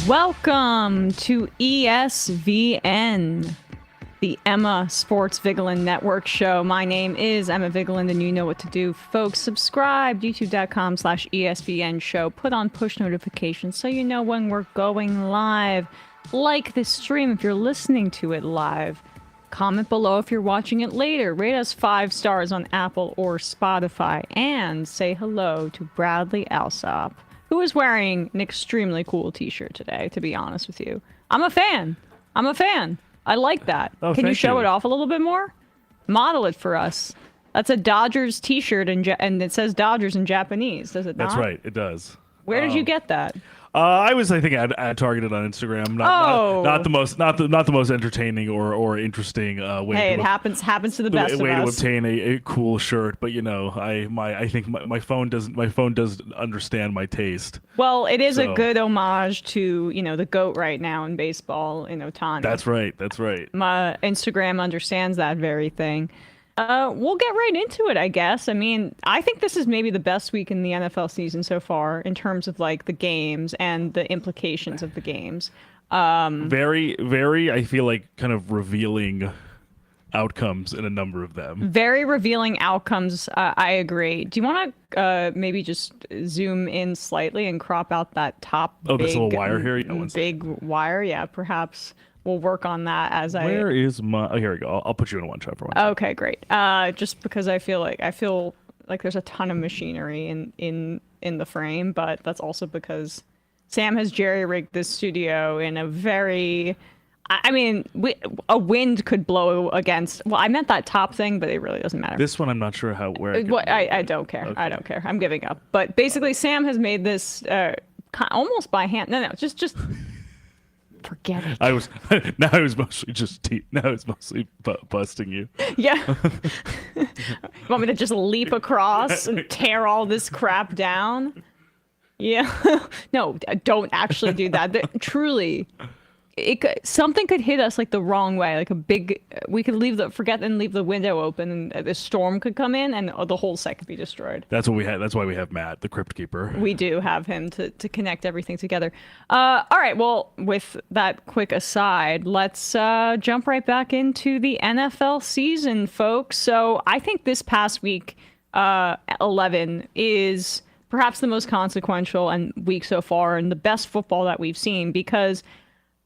Welcome to ESVN, the Emma Sports Vigilant Network show. My name is Emma Vigilant, and you know what to do, folks. Subscribe, youtube.com/ESVN show. Put on push notifications so you know when we're going live. Like this stream if you're listening to it live. Comment below if you're watching it later. Rate us 5 stars on Apple or Spotify. And say hello to Bradley Alsop, who is wearing an extremely cool t-shirt today, to be honest with you. I'm a fan. I like that. Oh, Can you show you. it off a little bit more? Model it for us. That's a Dodgers t-shirt, and it says Dodgers in Japanese, does it not? That's right, it does. Where did you get that? I think ad targeted on Instagram. Not the most entertaining or interesting way. Hey, it happens to the best of way us. to obtain a cool shirt, but you know, I think my phone doesn't understand my taste. Well, it is a So- good homage to, the GOAT right now in baseball, in Ohtani. That's right. My Instagram understands that very thing. We'll get right into it, I guess. I mean, I think this is maybe the best week in the NFL season so far in terms of like the games and the implications of the games. Very, very. I feel like kind of revealing outcomes in a number of them. Very revealing outcomes. I agree. Do you want to maybe just zoom in slightly and crop out that top? This little wire here. Yeah, big wire. Yeah, perhaps. We'll work on that as Where is my? Oh, here we go. I'll put you in a one shot for one. Okay, great. Just because I feel like there's a ton of machinery in the frame, but that's also because Sam has jerry-rigged this studio in a very. I mean, a wind could blow against. Well, I meant that top thing, but it really doesn't matter. This one, I'm not sure where. I don't care. Okay. I don't care. I'm giving up. But basically, Sam has made this almost by hand. No, just. Forget it. I was mostly busting you. Yeah. You want me to just leap across and tear all this crap down? Yeah. No, don't actually do that. Truly, something could hit us like the wrong way, like we could forget and leave the window open, and the storm could come in, and the whole set could be destroyed. That's what we had. That's why we have Matt, the Crypt Keeper. We do have him to connect everything together. All right. Well, with that quick aside, let's jump right back into the NFL season, folks. So I think this past week, 11 is perhaps the most consequential and week so far, and the best football that we've seen, because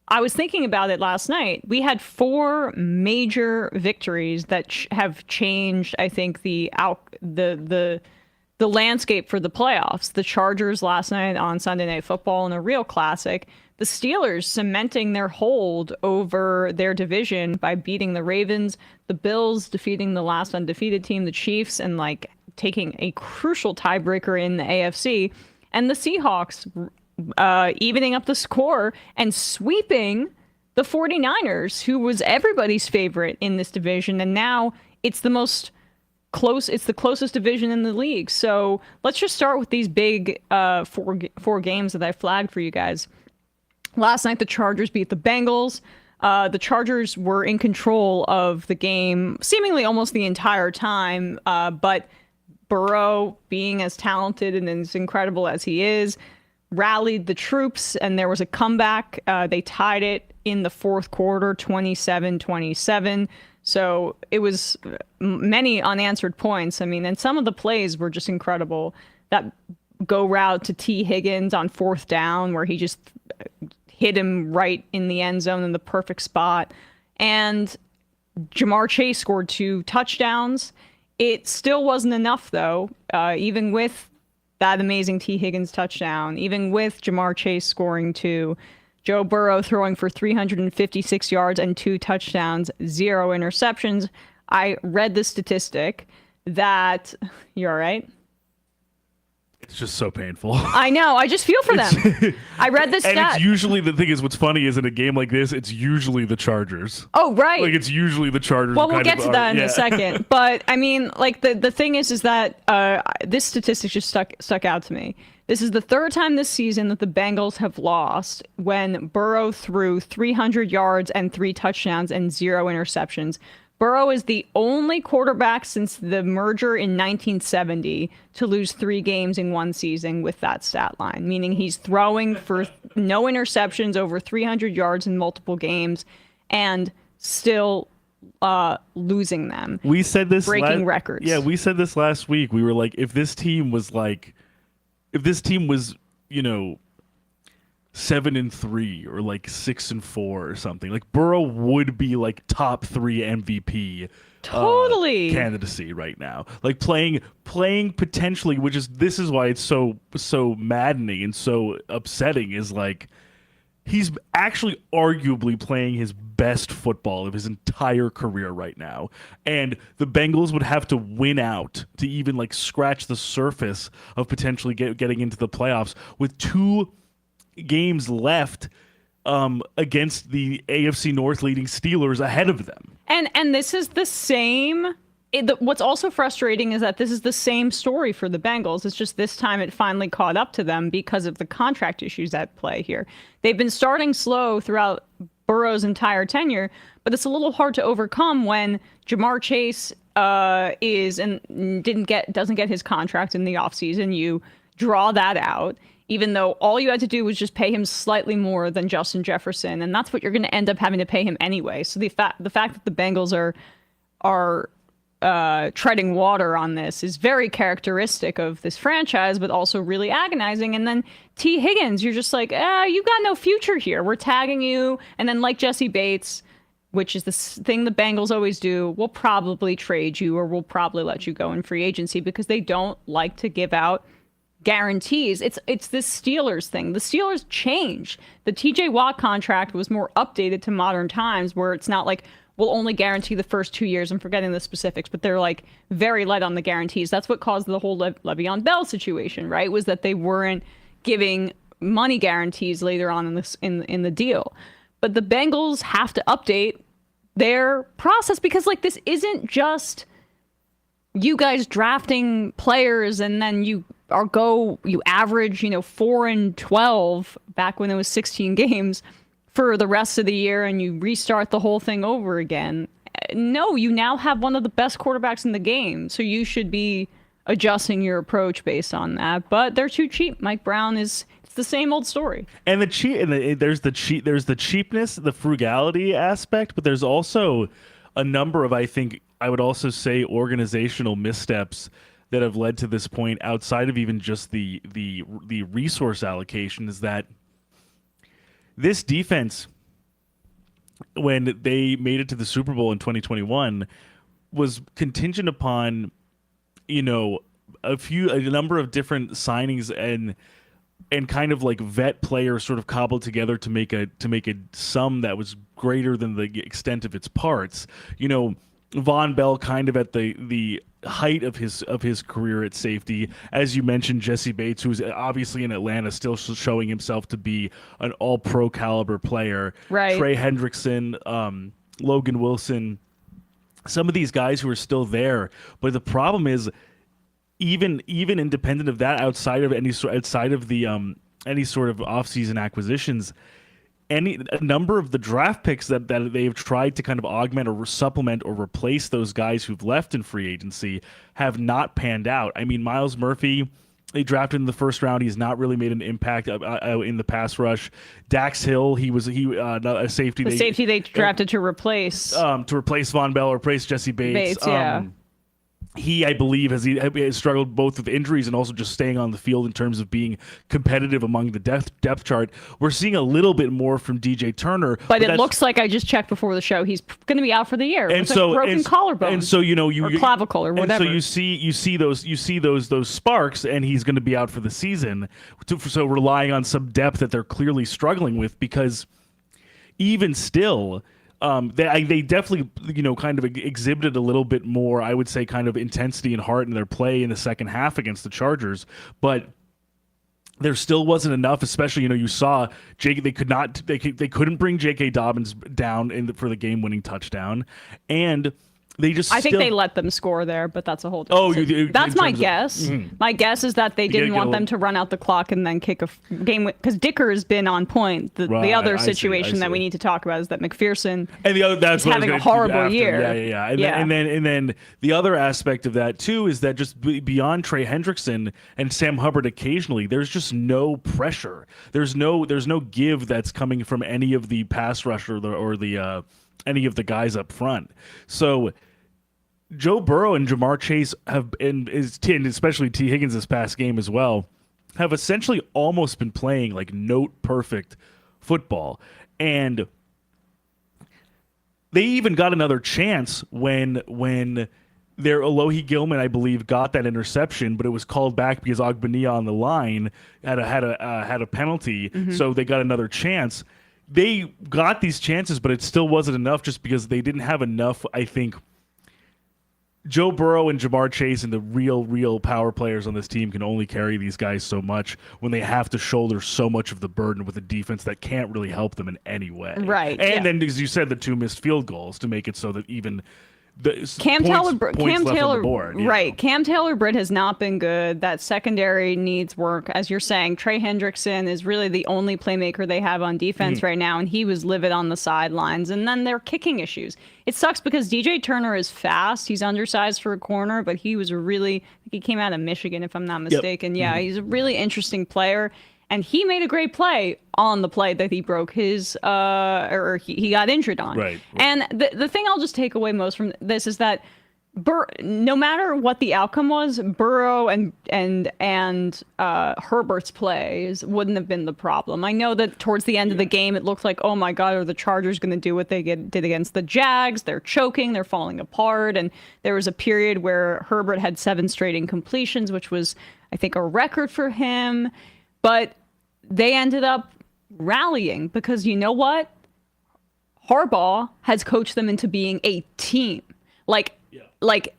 I was thinking about it last night. We had 4 major victories that have changed, I think, the landscape for the playoffs. The Chargers last night on Sunday Night Football in a real classic. The Steelers cementing their hold over their division by beating the Ravens. The Bills defeating the last undefeated team, the Chiefs, and like taking a crucial tiebreaker in the AFC. And the Seahawks evening up the score and sweeping the 49ers, who was everybody's favorite in this division. And now it's the closest division in the league. So let's just start with these big four games that I flagged for you guys. Last night, the Chargers beat the Bengals. The Chargers were in control of the game seemingly almost the entire time, but Burrow, being as talented and as incredible as he is, rallied the troops, and there was a comeback. They tied it in the fourth quarter, 27-27. So it was many unanswered points. I mean, and some of the plays were just incredible. That go route to T. Higgins on 4th down, where he just hit him right in the end zone in the perfect spot. And Jamar Chase scored 2 touchdowns. It still wasn't enough, though, even with that amazing T. Higgins touchdown, even with Jamar Chase scoring 2, Joe Burrow throwing for 356 yards and 2 touchdowns, 0 interceptions. I read the statistic that, you all right? It's just so painful. I know. I just feel for them. I read this stat. And it's usually, the thing is, what's funny is in a game like this, it's usually the Chargers. Oh, right. Like, it's usually the Chargers. Well, we'll get to that in a second. But, I mean, like, the thing is that this statistic just stuck out to me. This is the 3rd time this season that the Bengals have lost when Burrow threw 300 yards and 3 touchdowns and 0 interceptions. Burrow is the only quarterback since the merger in 1970 to lose 3 games in one season with that stat line, meaning he's throwing for no interceptions, over 300 yards in multiple games, and still losing them. We said this breaking records. Yeah, we said this last week. We were like, if this team was, 7-3 or like 6-4 or something, like Burrow would be like top 3 MVP totally candidacy right now. Like playing potentially, this is why it's so maddening and so upsetting, is like he's actually arguably playing his best football of his entire career right now. And the Bengals would have to win out to even like scratch the surface of potentially getting into the playoffs with 2 games left against the AFC North leading Steelers ahead of them. And this is the same. What's also frustrating is that this is the same story for the Bengals. It's just this time it finally caught up to them because of the contract issues at play here. They've been starting slow throughout Burrow's entire tenure, but it's a little hard to overcome when Jamar Chase doesn't get his contract in the offseason. You draw that out, even though all you had to do was just pay him slightly more than Justin Jefferson, and that's what you're going to end up having to pay him anyway. So the fact that the Bengals are treading water on this is very characteristic of this franchise, but also really agonizing. And then T. Higgins, you're just like, you got no future here. We're tagging you. And then like Jesse Bates, which is the thing the Bengals always do, we'll probably trade you or we'll probably let you go in free agency because they don't like to give out guarantees. It's this Steelers thing. The Steelers changed. The TJ Watt contract was more updated to modern times, where it's not like, we'll only guarantee the first 2 years. I'm forgetting the specifics, but they're like very light on the guarantees. That's what caused the whole Le'Veon Bell situation, right? Was that they weren't giving money guarantees later on in the deal. But the Bengals have to update their process because like this isn't just you guys drafting players and then you average 4-12 back when it was 16 games for the rest of the year and you restart the whole thing over again. No, you now have one of the best quarterbacks in the game, so you should be adjusting your approach based on that. But they're too cheap. Mike Brown it's the same old story. And there's the cheapness, the frugality aspect, but there's also a number of, I think I would also say, organizational missteps that have led to this point outside of even just the resource allocation. Is that this defense, when they made it to the Super Bowl in 2021, was contingent upon, a number of different signings and kind of like vet players sort of cobbled together to make a sum that was greater than the extent of its parts. Von Bell kind of at the height of his career at safety. As you mentioned, Jesse Bates, who's obviously in Atlanta, still showing himself to be an all-pro caliber player. Right. Trey Hendrickson, Logan Wilson, some of these guys who are still there. But the problem is, even independent of that, outside of the any sort of offseason acquisitions, a number of the draft picks that they've tried to kind of augment or supplement or replace those guys who've left in free agency have not panned out. I mean, Myles Murphy, they drafted in the first round. He's not really made an impact in the pass rush. Dax Hill, he a safety. The safety they drafted to replace Von Bell or replace Jesse Bates. Yeah. He, I believe, has struggled both with injuries and also just staying on the field in terms of being competitive among the depth chart. We're seeing a little bit more from DJ Turner, but it looks like, I just checked before the show, he's going to be out for the year. And so broken collarbone, and so or clavicle or whatever. And so you see those sparks, and he's going to be out for the season. So relying on some depth that they're clearly struggling with, because even still. They definitely, kind of exhibited a little bit more, I would say, kind of intensity and heart in their play in the second half against the Chargers, but there still wasn't enough. Especially, you saw they couldn't bring J.K. Dobbins down for the game-winning touchdown, and I think they let them score there, but that's a whole different that's my guess. My guess is that they didn't want them to run out the clock and then kick a game because Dicker has been on point. The other situation that we need to talk about is that McPherson is having a horrible year. Yeah. And then the other aspect of that too is that just beyond Trey Hendrickson and Sam Hubbard occasionally, there's just no pressure. There's no give that's coming from any of the pass rusher or the any of the guys up front. So Joe Burrow and Jamar Chase and especially T. Higgins this past game as well, have essentially almost been playing like note perfect football. And they even got another chance when their Alohi Gilman, I believe, got that interception, but it was called back because Ogbania on the line had a penalty, so they got another chance. They got these chances, but it still wasn't enough just because they didn't have enough, I think. Joe Burrow and Jamar Chase and the real power players on this team can only carry these guys so much when they have to shoulder so much of the burden with a defense that can't really help them in any way. Right. And then, as you said, the 2 missed field goals to make it so that even Cam Taylor Britt has not been good. That secondary needs work. As you're saying, Trey Hendrickson is really the only playmaker they have on defense right now, and he was livid on the sidelines. And then their kicking issues. It sucks because DJ Turner is fast. He's undersized for a corner, but he was he came out of Michigan, if I'm not mistaken. Yeah, he's a really interesting player. And he made a great play on the play that he broke his, or he got injured on. Right. And the thing I'll just take away most from this is that no matter what the outcome was, Burrow and Herbert's plays wouldn't have been the problem. I know that towards the end of the game, it looked like, oh my God, are the Chargers going to do what they did against the Jags? They're choking, they're falling apart. And there was a period where Herbert had 7 straight incompletions, which was, I think, a record for him. But they ended up rallying because you know what? Harbaugh has coached them into being a team. Like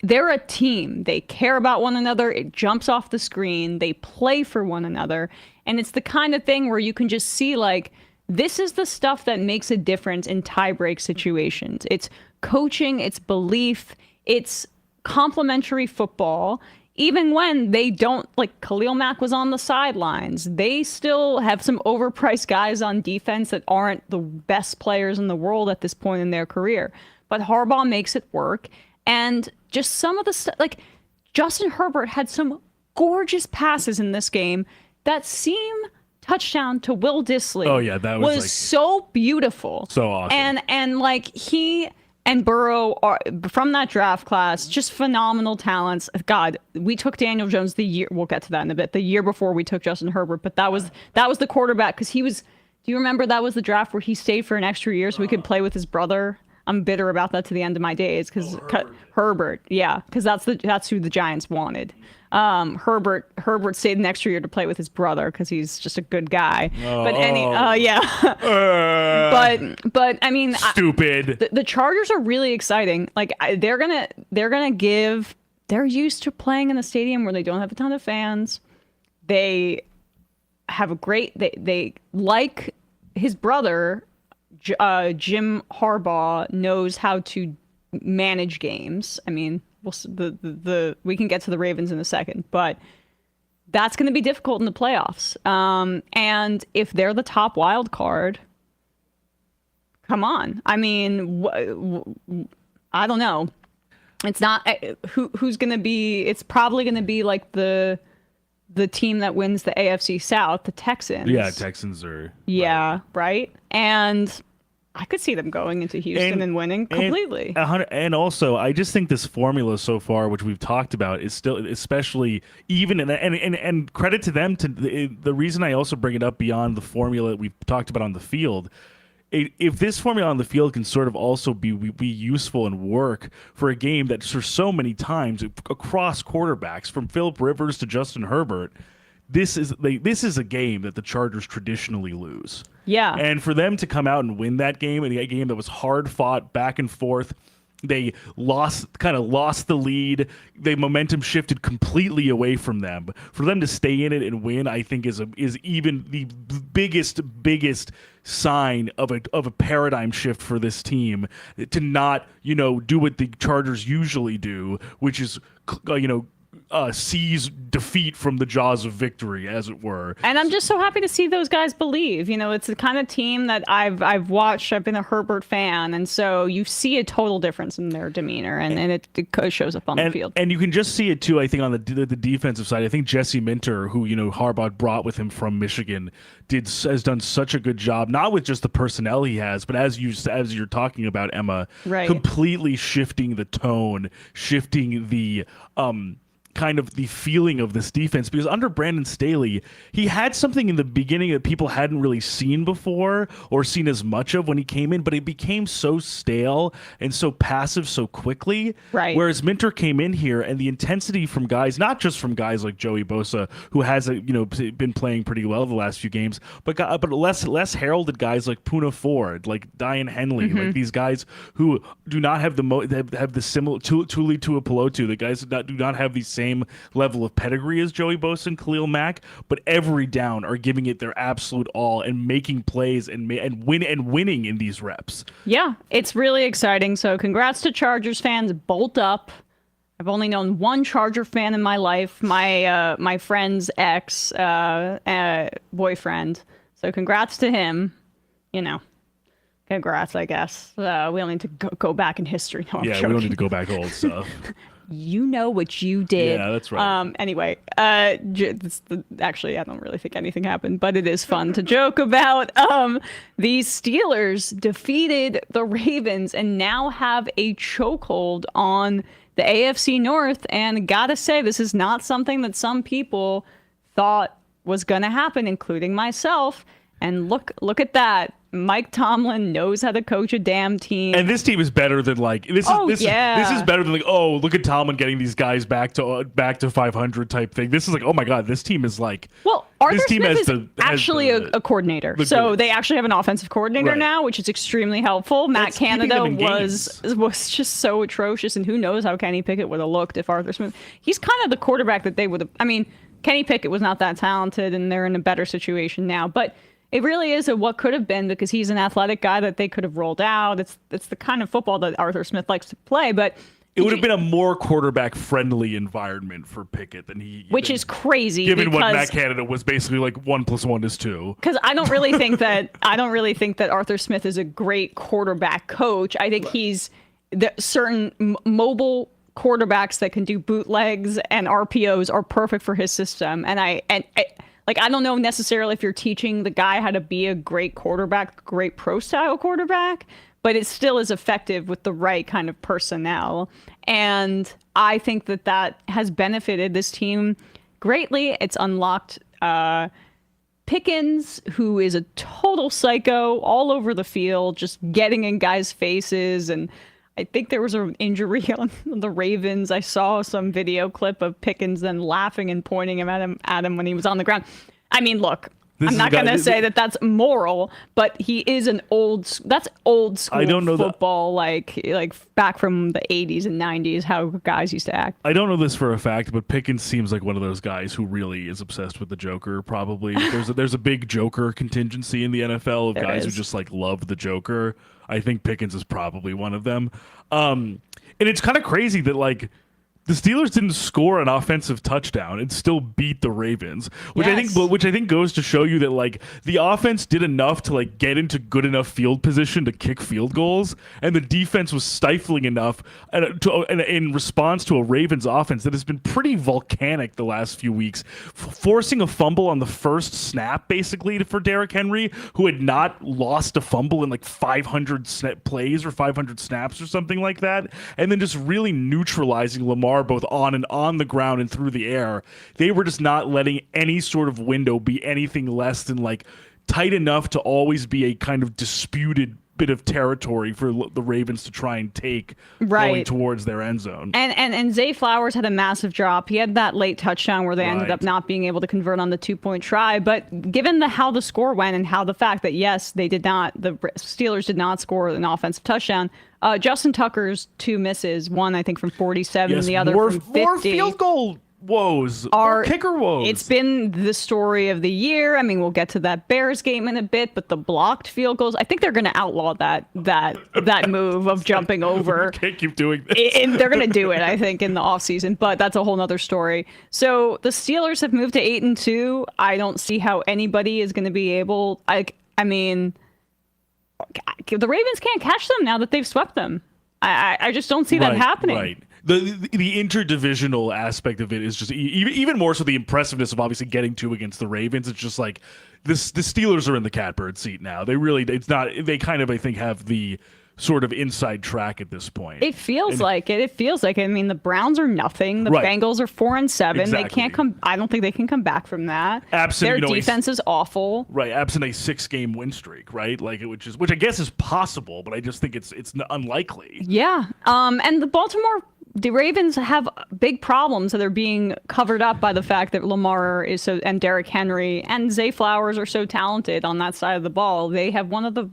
they're a team. They care about one another. It jumps off the screen. They play for one another. And it's the kind of thing where you can just see like, this is the stuff that makes a difference in tie-break situations. It's coaching, it's belief, it's complementary football. Even when they don't, like Khalil Mack was on the sidelines, they still have some overpriced guys on defense that aren't the best players in the world at this point in their career. But Harbaugh makes it work. And just some of the stuff, like Justin Herbert had some gorgeous passes in this game. That seam touchdown to Will Dissly that was like, so beautiful. So awesome. And like he and Burrow are from that draft class, just phenomenal talents. God, we took Daniel Jones we'll get to that in a bit, the year before we took Justin Herbert, but that was the quarterback because do you remember that was the draft where he stayed for an extra year so we could play with his brother? I'm bitter about that to the end of my days because Herbert, because that's who the Giants wanted. Herbert stayed an extra year to play with his brother because he's just a good guy. But I mean, stupid. The Chargers are really exciting. Like they're used to playing in a stadium where they don't have a ton of fans. They have they like his brother. Jim Harbaugh knows how to manage games. I mean, we can get to the Ravens in a second, but that's going to be difficult in the playoffs. And if they're the top wild card, come on. I mean, I don't know. It's not who's going to be. It's probably going to be like the team that wins the AFC South, the Texans. Yeah, Texans are. Yeah, right. And I could see them going into Houston and winning completely. And also, I just think this formula so far, which we've talked about, is still, especially even, and credit to them, the reason I also bring it up beyond the formula that we've talked about on the field, if this formula on the field can sort of also be useful and work for a game that for so many times across quarterbacks, from Phillip Rivers to Justin Herbert, this is a game that the Chargers traditionally lose. Yeah. And for them to come out and win that game, and a game that was hard fought, back and forth, They lost the lead. The momentum shifted completely away from them. For them to stay in it and win, I think is even the biggest sign of a paradigm shift for this team, to not do what the Chargers usually do, which is seize defeat from the jaws of victory, as it were. And I'm just so happy to see those guys believe. It's the kind of team that I've watched. I've been a Herbert fan, and so you see a total difference in their demeanor, and it shows up on the field. And you can just see it too, I think, on the defensive side. I think Jesse Minter, who Harbaugh brought with him from Michigan, has done such a good job, not with just the personnel he has, but as you're talking about, Emma, right, completely shifting the tone, shifting the kind of the feeling of this defense, because under Brandon Staley, he had something in the beginning that people hadn't really seen before or seen as much of when he came in, but it became so stale and so passive so quickly. Right. Whereas Minter came in here, and the intensity from guys, not just from guys like Joey Bosa, who has been playing pretty well the last few games, but less heralded guys like Poona Ford, like Diane Henley, like these guys who do not have have the similar Tuli Tuipulotu, the guys that do not have the same level of pedigree as Joey Bosa and Khalil Mack, but every down are giving it their absolute all and making plays and winning in these reps. Yeah, it's really exciting. So congrats to Chargers fans. Bolt up. I've only known one Charger fan in my life, my friend's ex boyfriend. So congrats to him. Congrats, I guess. We don't need to go back in history. No, we don't need to go back to old stuff. You know what you did. Yeah, that's right. Anyway, actually, I don't really think anything happened, but it is fun to joke about. These Steelers defeated the Ravens and now have a chokehold on the AFC North. And gotta say, this is not something that some people thought was going to happen, including myself. And look at that. Mike Tomlin knows how to coach a damn team. And this team is better than this is better than look at Tomlin getting these guys back to 500 type thing. This is oh my God, this team is Arthur Smith is actually a coordinator. So they actually have an offensive coordinator now, which is extremely helpful. Matt Canada was just so atrocious, and who knows how Kenny Pickett would have looked if Arthur Smith. He's kind of the quarterback that they would have. I mean, Kenny Pickett was not that talented, and they're in a better situation now, but it really is a what could have been, because he's an athletic guy that they could have rolled out. It's the kind of football that Arthur Smith likes to play, but it would have been a more quarterback-friendly environment for Pickett which is crazy, given what Matt Canada was basically 1 + 1 is 2. Because I don't really think that Arthur Smith is a great quarterback coach. I think he's certain mobile quarterbacks that can do bootlegs and RPOs are perfect for his system, and I don't know necessarily if you're teaching the guy how to be a great quarterback, great pro-style quarterback, but it still is effective with the right kind of personnel. And I think that has benefited this team greatly. It's unlocked Pickens, who is a total psycho all over the field, just getting in guys' faces. And I think there was an injury on the Ravens. I saw some video clip of Pickens then laughing and pointing at him when he was on the ground. I mean, look, I'm not going to say that that's moral, but he is that's old school I don't know football, like back from the 80s and 90s, how guys used to act. I don't know this for a fact, but Pickens seems like one of those guys who really is obsessed with the Joker, probably. There's a big Joker contingency in the NFL of guys who just love the Joker. I think Pickens is probably one of them. And it's kind of crazy that the Steelers didn't score an offensive touchdown and still beat the Ravens, which I think goes to show you that the offense did enough to get into good enough field position to kick field goals, and the defense was stifling enough in response to a Ravens offense that has been pretty volcanic the last few weeks, forcing a fumble on the first snap basically for Derrick Henry, who had not lost a fumble in 500 plays or 500 snaps or something like that, and then just really neutralizing Lamar both on the ground and through the air. They were just not letting any sort of window be anything less than tight enough to always be a kind of disputed bit of territory for the Ravens to try and take going towards their end zone. And Zay Flowers had a massive drop. He had that late touchdown where they ended up not being able to convert on the 2-point try. But given how the score went and how the fact that, yes, the Steelers did not score an offensive touchdown, Justin Tucker's 2 misses, one I think from 47 and the other from 50. More field goal woes, or kicker woes. It's been the story of the year. I mean, we'll get to that Bears game in a bit, but the blocked field goals, I think they're going to outlaw that move of jumping over. Can't keep doing this. And they're going to do it, I think, in the offseason, but that's a whole nother story. So the Steelers have moved to 8-2. I don't see how anybody is going to be able. I mean, the Ravens can't catch them now that they've swept them. I just don't see that happening. Right. The interdivisional aspect of it is just even more so the impressiveness of obviously getting 2 against the Ravens. It's just like the Steelers are in the catbird seat now. They kind of, I think, have the sort of inside track at this point. It feels like it. It feels like it. I mean, the Browns are nothing. The Bengals are 4-7. Exactly. They can't come. I don't think they can come back from that. Their defense is awful. Right, absent a 6-game win streak. Right, like which I guess is possible, but I just think it's unlikely. Yeah. And the Ravens have big problems that are being covered up by the fact that Lamar and Derrick Henry and Zay Flowers are so talented on that side of the ball. They have one of the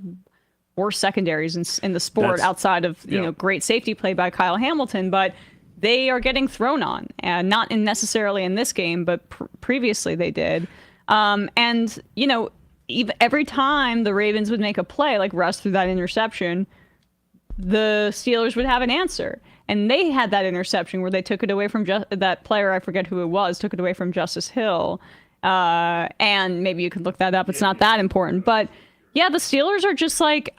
worst secondaries in the sport outside of great safety play by Kyle Hamilton, but they are getting thrown on, and not necessarily in this game, but previously they did. And every time the Ravens would make a play, like Russ threw that interception, the Steelers would have an answer. And they had that interception where they took it away from that player, I forget who it was, took it away from Justice Hill. And maybe you could look that up. It's not that important. But yeah, the Steelers are just like,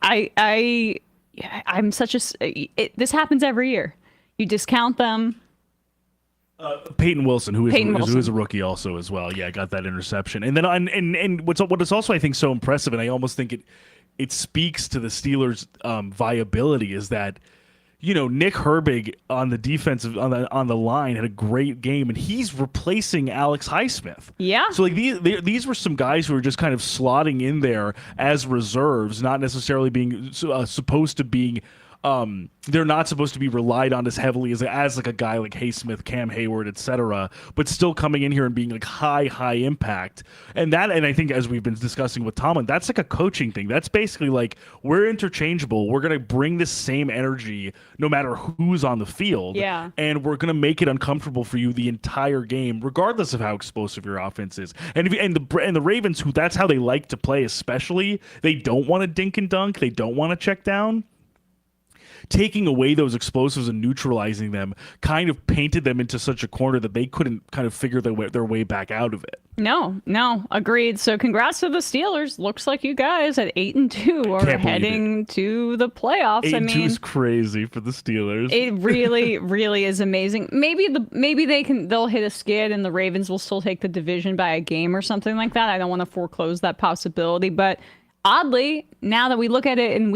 this happens every year. You discount them. Peyton Wilson, who is a rookie also as well. Yeah, got that interception. And then and what is also, I think, so impressive, and I almost think it speaks to the Steelers' viability, is that Nick Herbig on the defensive on the line had a great game, and he's replacing Alex Highsmith. Yeah. So like these were some guys who were just kind of slotting in there as reserves, not necessarily being supposed to be. They're not supposed to be relied on as heavily as like a guy like Highsmith, Cam Hayward, etc. But still coming in here and being like high impact, and I think, as we've been discussing with Tomlin, that's like a coaching thing. That's basically like, we're interchangeable. We're gonna bring this same energy no matter who's on the field. Yeah. And we're gonna make it uncomfortable for you the entire game, regardless of how explosive your offense is. And the Ravens, who that's how they like to play, especially, they don't want to dink and dunk. They don't want to check down. Taking away those explosives and neutralizing them kind of painted them into such a corner that they couldn't kind of figure their way back out of it. No, agreed. So congrats to the Steelers. Looks like you guys at 8-2 are heading to the playoffs. 8-2 is crazy for the Steelers. It really, really is amazing. Maybe they'll hit a skid and the Ravens will still take the division by a game or something like that. I don't want to foreclose that possibility, but oddly, now that we look at it in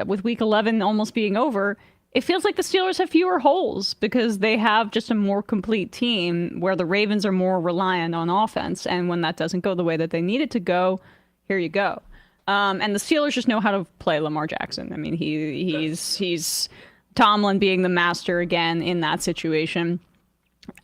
with week 11 almost being over, it feels like the Steelers have fewer holes because they have just a more complete team, where the Ravens are more reliant on offense. And when that doesn't go the way that they need it to go, here you go. And the Steelers just know how to play Lamar Jackson. I mean, he's Tomlin being the master again in that situation.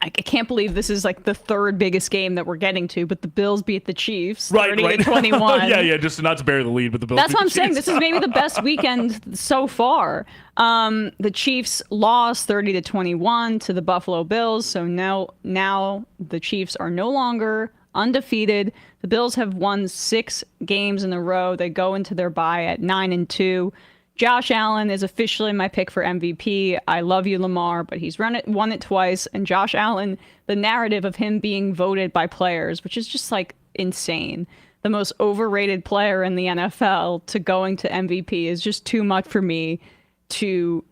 I can't believe this is like the third biggest game that we're getting to, but the Bills beat the Chiefs 30-21. Yeah, just not to bury the lead, but the Bills. That's what I'm saying. This is maybe the best weekend so far. The Chiefs lost 30-21 to the Buffalo Bills, so now the Chiefs are no longer undefeated. The Bills have won 6 games in a row. They go into their bye at 9-2. Josh Allen is officially my pick for MVP. I love you, Lamar, but he's won it twice. And Josh Allen, the narrative of him being voted by players, which is just like insane. The most overrated player in the NFL to going to MVP is just too much for me to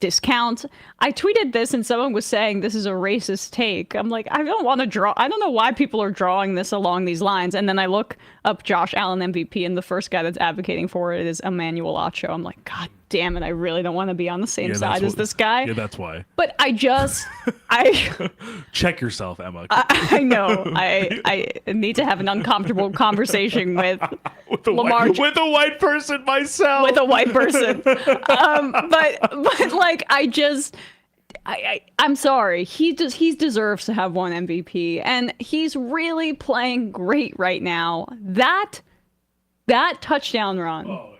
discount. I tweeted this and someone was saying this is a racist take. I'm like, I don't know why people are drawing this along these lines. And then I look up Josh Allen MVP, and the first guy that's advocating for it is Emmanuel Acho. I'm like, God damn it, I really don't want to be on the same side as this guy. Yeah, that's why. But I check yourself, Emma. I know. I need to have an uncomfortable conversation with Lamar. With a white person myself. With a white person. But I'm sorry. He deserves to have one MVP, and he's really playing great right now. That touchdown run. Oh.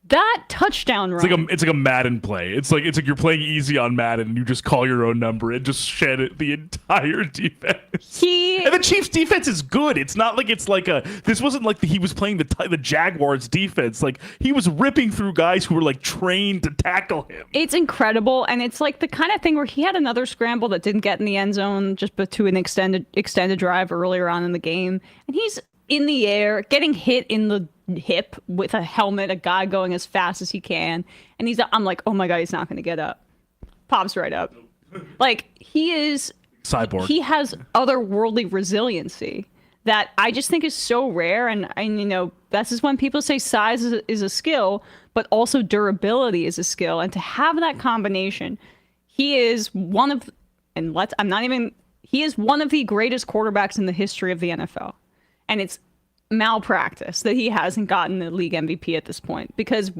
That touchdown run. It's like a Madden play. It's like you're playing easy on Madden and you just call your own number and just shed it the entire defense. And the Chiefs defense is good. It's not like this wasn't like he was playing the Jaguars defense. Like he was ripping through guys who were like trained to tackle him. It's incredible, and it's like the kind of thing where he had another scramble that didn't get in the end zone just to an extended drive earlier on in the game, and he's in the air getting hit in the hip with a helmet, a guy going as fast as he can, and I'm like, oh my god, he's not going to get up. Pops right up. Like, he is cyborg. He has otherworldly resiliency that I just think is so rare, and this is when people say size is a skill, but also durability is a skill, and to have that combination, he is one of the greatest quarterbacks in the history of the NFL. And it's malpractice that he hasn't gotten the league MVP at this point. Because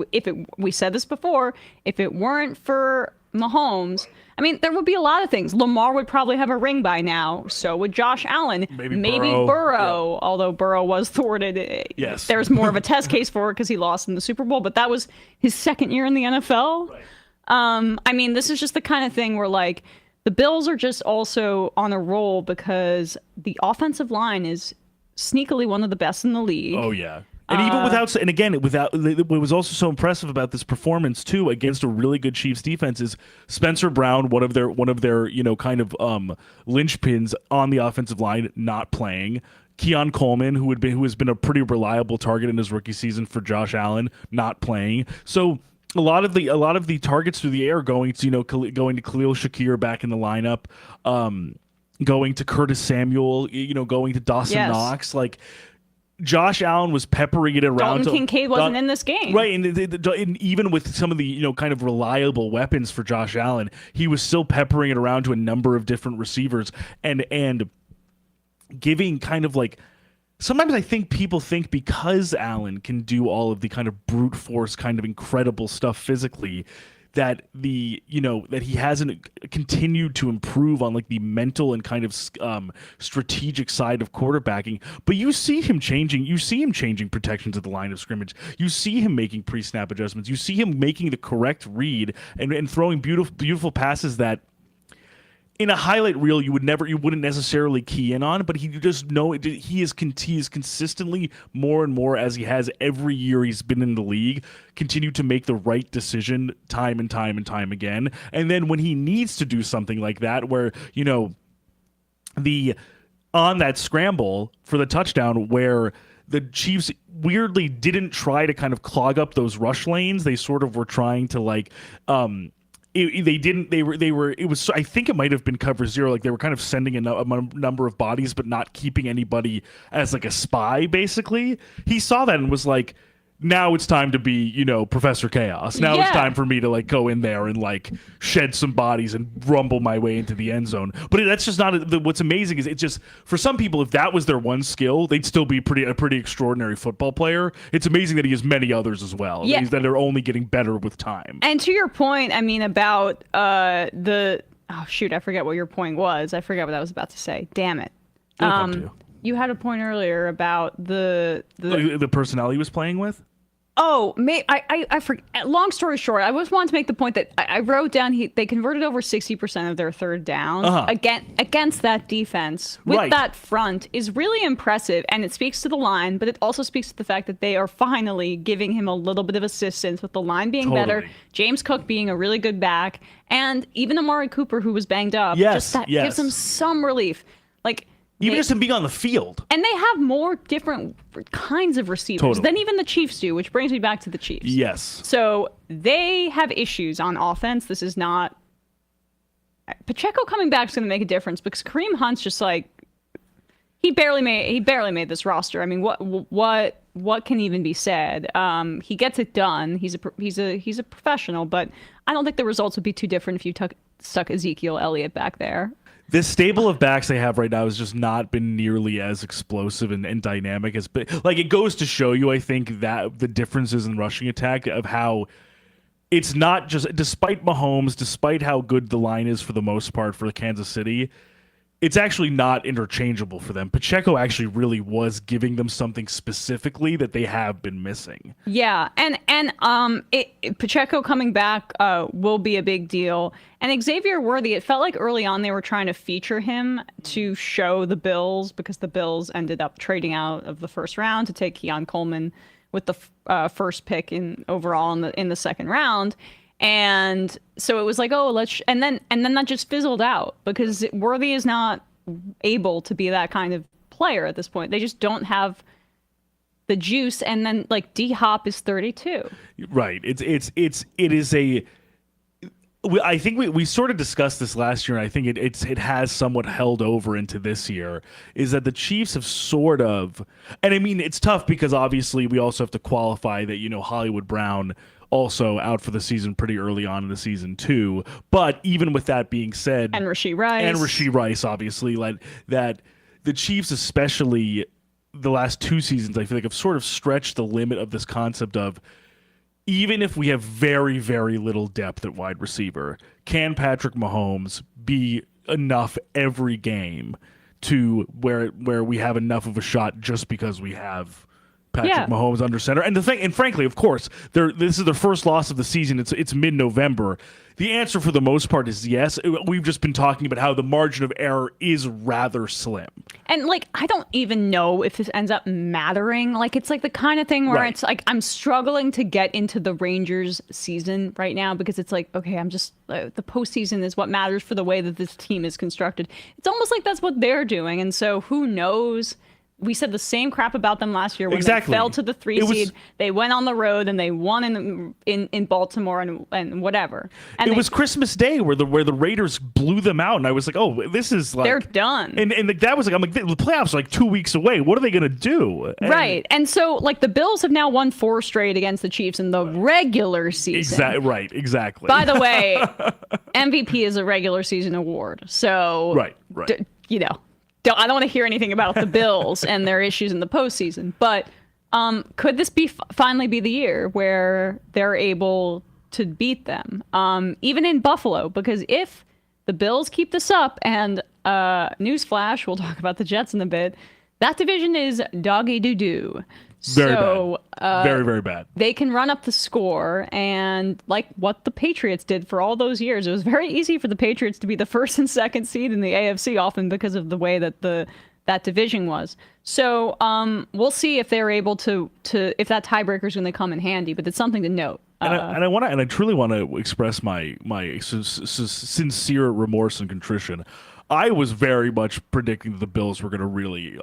we said this before, if it weren't for Mahomes, I mean, there would be a lot of things. Lamar would probably have a ring by now. So would Josh Allen. Maybe Burrow. Yeah. Although Burrow was thwarted. Yes. There's more of a test case for it because he lost in the Super Bowl. But that was his second year in the NFL. Right. I mean, this is just the kind of thing where, like, the Bills are just also on a roll because the offensive line is sneakily one of the best in the league. Oh yeah. And even what was also so impressive about this performance too against a really good Chiefs defense is Spencer Brown, one of their linchpins on the offensive line, not playing. Keon Coleman, who has been a pretty reliable target in his rookie season for Josh Allen, not playing. So a lot of the targets through the air going to Khalil Shakir back in the lineup, going to Curtis Samuel, going to Dawson Knox. Like, Josh Allen was peppering it around. Dalton Kincaid wasn't in this game. Right, and even with some of the, kind of reliable weapons for Josh Allen, he was still peppering it around to a number of different receivers and giving kind of like, sometimes I think people think because Allen can do all of the kind of brute force kind of incredible stuff physically, that that he hasn't continued to improve on like the mental and kind of strategic side of quarterbacking. But you see him changing. You see him changing protections at the line of scrimmage. You see him making pre-snap adjustments. You see him making the correct read and throwing beautiful passes that, in a highlight reel, you wouldn't necessarily key in on, but you just know he is consistently more and more, as he has every year he's been in the league, continue to make the right decision time and time and time again. And then when he needs to do something like that, where on that scramble for the touchdown, where the Chiefs weirdly didn't try to kind of clog up those rush lanes, they sort of were trying to like. It was, I think it might have been cover zero. Like, they were kind of sending a number of bodies, but not keeping anybody as like a spy, basically. He saw that and was like, now it's time to be, Professor Chaos. Now it's time for me to like go in there and like shed some bodies and rumble my way into the end zone. But that's just not what's amazing is it's just, for some people, if that was their one skill, they'd still be a pretty extraordinary football player. It's amazing that he has many others as well. Yeah. That are only getting better with time. And to your point, I mean, about I forget what your point was. I forget what I was about to say. Damn it. You had a point earlier about the personnel he was playing with. Oh, I forget. Long story short, I just wanted to make the point that I wrote down they converted over 60% of their third downs against that defense with that front is really impressive, and it speaks to the line, but it also speaks to the fact that they are finally giving him a little bit of assistance with the line being better, James Cook being a really good back, and even Amari Cooper, who was banged up. Gives them some relief. Like, even just him being on the field. And they have more different kinds of receivers than even the Chiefs do, which brings me back to the Chiefs. Yes. So they have issues on offense. This is not... Pacheco coming back is going to make a difference because Kareem Hunt's just like... he barely made this roster. I mean, what can even be said? He gets it done. He's a professional, but I don't think the results would be too different if you stuck Ezekiel Elliott back there. This stable of backs they have right now has just not been nearly as explosive and dynamic as, like, it goes to show you, I think, that the differences in rushing attack of how it's not just, despite Mahomes, despite how good the line is for the most part for Kansas City, it's actually not interchangeable for them. Pacheco actually really was giving them something specifically that they have been missing. Yeah, and Pacheco coming back will be a big deal. And Xavier Worthy, it felt like early on they were trying to feature him to show the Bills, because the Bills ended up trading out of the first round to take Keon Coleman with the first pick overall in the second round. And so it was like, oh, and then that just fizzled out because Worthy is not able to be that kind of player at this point. They just don't have the juice. And then, like, D Hop is 32. Right. It is a. I think we sort of discussed this last year, and I think it has somewhat held over into this year, is that the Chiefs have sort of, and I mean, it's tough because obviously we also have to qualify that, Hollywood Brown also out for the season pretty early on in the season too. But even with that being said, and Rashee Rice, obviously, like that, the Chiefs, especially the last two seasons, I feel like have sort of stretched the limit of this concept of, even if we have very, very little depth at wide receiver, can Patrick Mahomes be enough every game to where we have enough of a shot just because we have Patrick Mahomes under center? And frankly, of course, this is their first loss of the season. It's mid-November. The answer for the most part is yes. We've just been talking about how the margin of error is rather slim. And, like, I don't even know if this ends up mattering. Like, it's like the kind of thing where It's like I'm struggling to get into the Rangers season right now because it's like, okay, I'm just the postseason is what matters for the way that this team is constructed. It's almost like that's what they're doing. And so who knows? We said the same crap about them last year when they fell to the 3 seed. They went on the road and they won in Baltimore and whatever. And it was Christmas Day where the Raiders blew them out, and I was like, oh, this is like they're done. And that was like, I'm like, the playoffs are like 2 weeks away. What are they gonna do? Right. And so, like, the Bills have now won 4 straight against the Chiefs in the regular season. Exactly. By the way, MVP is a regular season award. So right. I don't want to hear anything about the Bills and their issues in the postseason, but could this finally be the year where they're able to beat them, even in Buffalo? Because if the Bills keep this up, and newsflash, we'll talk about the Jets in a bit, that division is doggy doo-doo. Very bad. Very, very bad. They can run up the score, and like what the Patriots did for all those years, it was very easy for the Patriots to be the first and second seed in the AFC, often because of the way that that division was. So we'll see if they're able to if that tiebreaker is going to come in handy, but it's something to note. And I truly want to express my sincere remorse and contrition. I was very much predicting that the Bills were going to really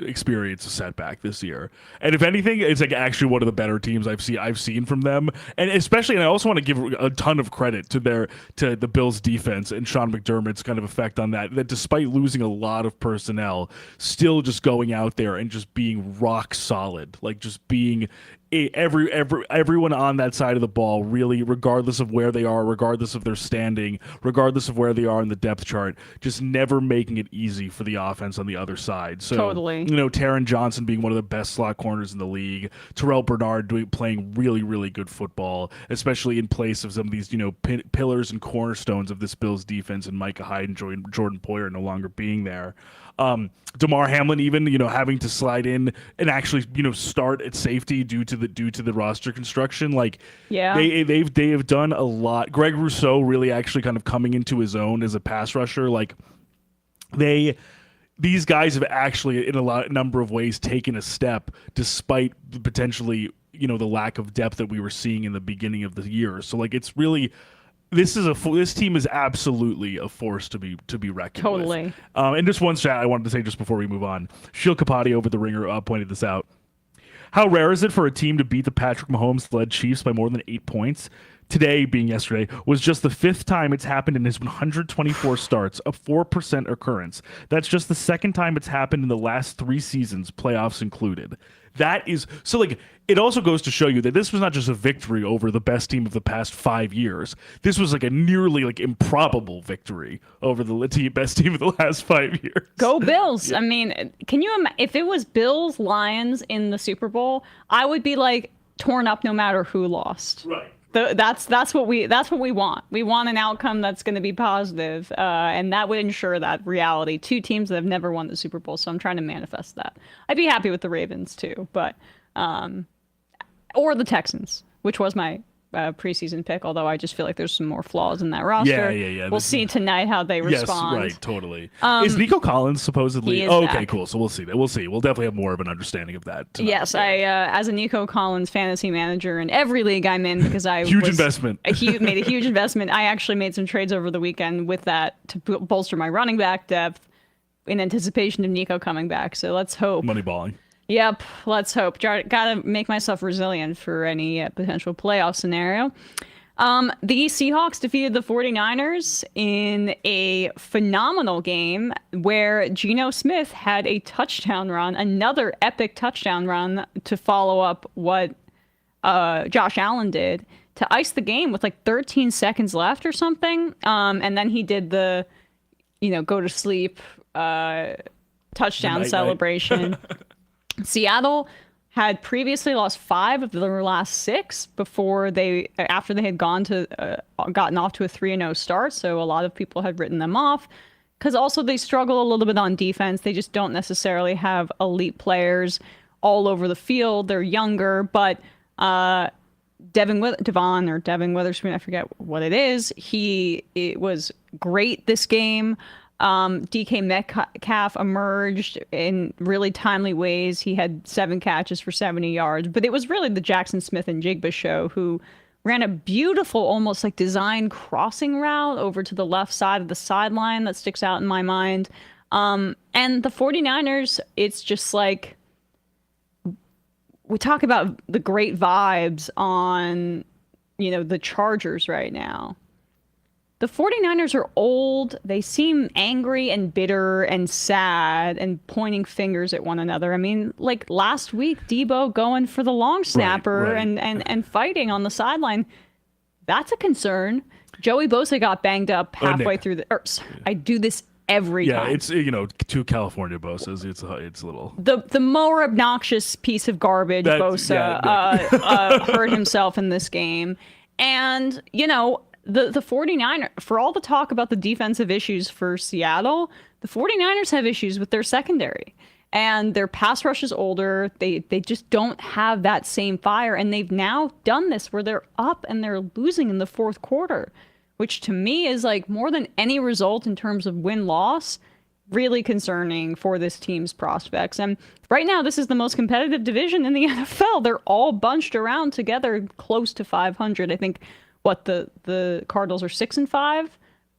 experience a setback this year, and if anything, it's like actually one of the better teams I've seen from them, and I also want to give a ton of credit to the Bills defense and Sean McDermott's kind of effect on that. That despite losing a lot of personnel, still just going out there and just being rock solid, like just being everyone on that side of the ball, really, regardless of where they are, regardless of their standing, regardless of where they are in the depth chart, just never making it easy for the offense on the other side. So, totally. Taron Johnson being one of the best slot corners in the league, Terrell Bernard playing really, really good football, especially in place of some of these, pillars and cornerstones of this Bills defense, and Micah Hyde and Jordan Poyer no longer being there. Damar Hamlin even, having to slide in and actually, start at safety due to the roster construction. Like, they have done a lot. Greg Rousseau really actually kind of coming into his own as a pass rusher. Like, these guys have actually in a number of ways taken a step despite potentially, the lack of depth that we were seeing in the beginning of the year. So like, it's really, this team is absolutely a force to be reckoned with. Totally. And just one stat I wanted to say just before we move on. Sheil Kapati over the Ringer pointed this out. How rare is it for a team to beat the Patrick Mahomes-led Chiefs by more than 8 points? today being yesterday, was just the 5th time it's happened in his 124 starts, a 4% occurrence. That's just the 2nd time it's happened in the last 3 seasons, playoffs included. That is so like it also goes to show you that this was not just a victory over the best team of the past 5 years. This was like a nearly like improbable victory over the best team of the last 5 years. Go Bills. Yeah. I mean, can you if it was Bills Lions in the Super Bowl, I would be like torn up no matter who lost. Right. That's what we want. We want an outcome that's going to be positive, and that would ensure that reality. 2 teams that have never won the Super Bowl, so I'm trying to manifest that. I'd be happy with the Ravens too, but or the Texans, which was my preseason pick. Although I just feel like there's some more flaws in that roster. Yeah. We'll see tonight how they respond. Yes, right, totally. Is Nico Collins supposedly? Okay, back. Cool. So we'll see that. We'll see. We'll definitely have more of an understanding of that tonight. Yes, I as a Nico Collins fantasy manager in every league I'm in because I huge investment. Made a huge investment. I actually made some trades over the weekend with that to bolster my running back depth in anticipation of Nico coming back. So let's hope. Moneyballing. Yep, let's hope. Gotta make myself resilient for any potential playoff scenario. The Seahawks defeated the 49ers in a phenomenal game where Geno Smith had a touchdown run, another epic touchdown run to follow up what Josh Allen did to ice the game with like 13 seconds left or something. And then he did the, go to sleep touchdown celebration. Seattle had previously lost 5 of their last 6 after they had gotten off to a 3-0 start. So a lot of people had written them off because also they struggle a little bit on defense. They just don't necessarily have elite players all over the field. They're younger, but Devin Witherspoon, I forget what it is. It was great this game. DK Metcalf emerged in really timely ways. He had 7 catches for 70 yards, but it was really the Jackson Smith and Jigba show who ran a beautiful, almost like design crossing route over to the left side of the sideline that sticks out in my mind. And the 49ers, it's just like, we talk about the great vibes on, the Chargers right now. The 49ers are old. They seem angry and bitter and sad and pointing fingers at one another. I mean, like last week, Debo going for the long snapper right. And fighting on the sideline. That's a concern. Joey Bosa got banged up halfway through the... I do this every time. Yeah, it's, 2 California Bosas. It's a little... The more obnoxious piece of garbage Bosa hurt himself in this game. And, the 49ers, for all the talk about the defensive issues for Seattle, the 49ers have issues with their secondary. And their pass rush is older. They just don't have that same fire. And they've now done this where they're up and they're losing in the 4th quarter, which to me is like more than any result in terms of win-loss, really concerning for this team's prospects. And right now, this is the most competitive division in the NFL. They're all bunched around together close to 500. I think the Cardinals are 6-5,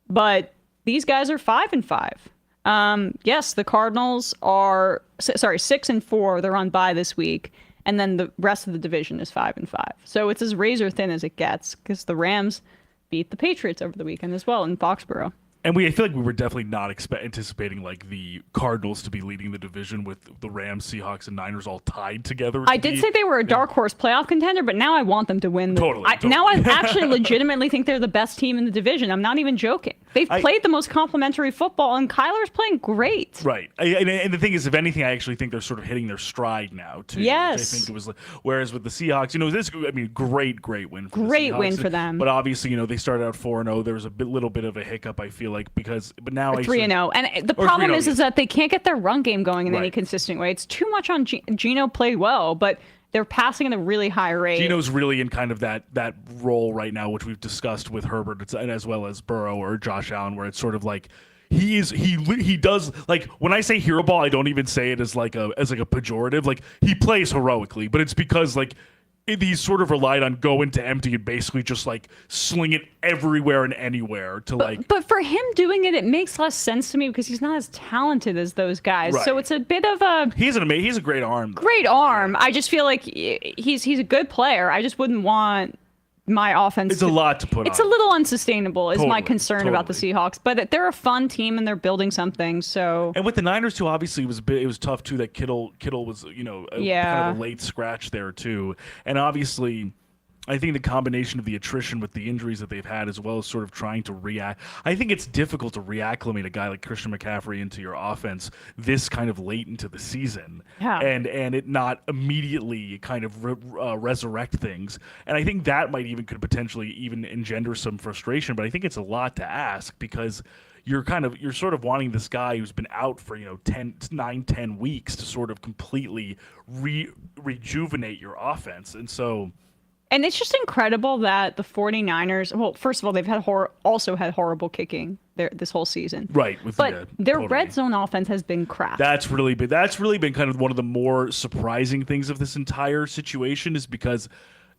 but these guys are 5-5. Yes, the Cardinals are 6-4. They're on bye this week, and then the rest of the division is 5-5. So it's as razor thin as it gets because the Rams beat the Patriots over the weekend as well in Foxborough. And I feel like we were definitely not anticipating like the Cardinals to be leading the division with the Rams, Seahawks, and Niners all tied together. I did say they were a dark horse playoff contender, but now I want them to win. Totally. Now I actually legitimately think they're the best team in the division. I'm not even joking. They've played the most complimentary football, and Kyler's playing great. Right. And the thing is, if anything, I actually think they're sort of hitting their stride now, too. Yes. I think it was, whereas with the Seahawks, great win for the Seahawks. Great win for them. But obviously, they started out 4-0. There was a little bit of a hiccup, I feel like, but now 3-0. And the problem is that they can't get their run game going in any consistent way. It's too much on Geno played well, but they're passing at a really high rate. Geno's really in kind of that role right now, which we've discussed with Herbert and as well as Burrow or Josh Allen, where it's sort of like he does, like, when I say hero ball, I don't even say it as like a pejorative. Like, he plays heroically, but it's because like he's sort of relied on going to empty and basically just like sling it everywhere and anywhere to But for him doing it, it makes less sense to me because he's not as talented as those guys. Right. So it's a bit of a... He's a great arm. Great arm. I just feel like he's a good player. I just wouldn't want my offense. It's a lot to put on. It's a little unsustainable, is my Totally, concern about the Seahawks. But they're a fun team and they're building something. So and with the Niners too, obviously it was tough too that Kittle was kind of a late scratch there too, and obviously. I think the combination of the attrition with the injuries that they've had, as well as sort of trying to react. I think it's difficult to reacclimate a guy like Christian McCaffrey into your offense this kind of late into the season, and it not immediately kind of resurrect things. And I think that could potentially even engender some frustration. But I think it's a lot to ask because you're sort of wanting this guy who's been out for 10 weeks to sort of completely rejuvenate your offense, and so. And it's just incredible that the 49ers, well, first of all, they've also had horrible kicking this whole season. Right. But their red zone offense has been crap. That's really been kind of one of the more surprising things of this entire situation is because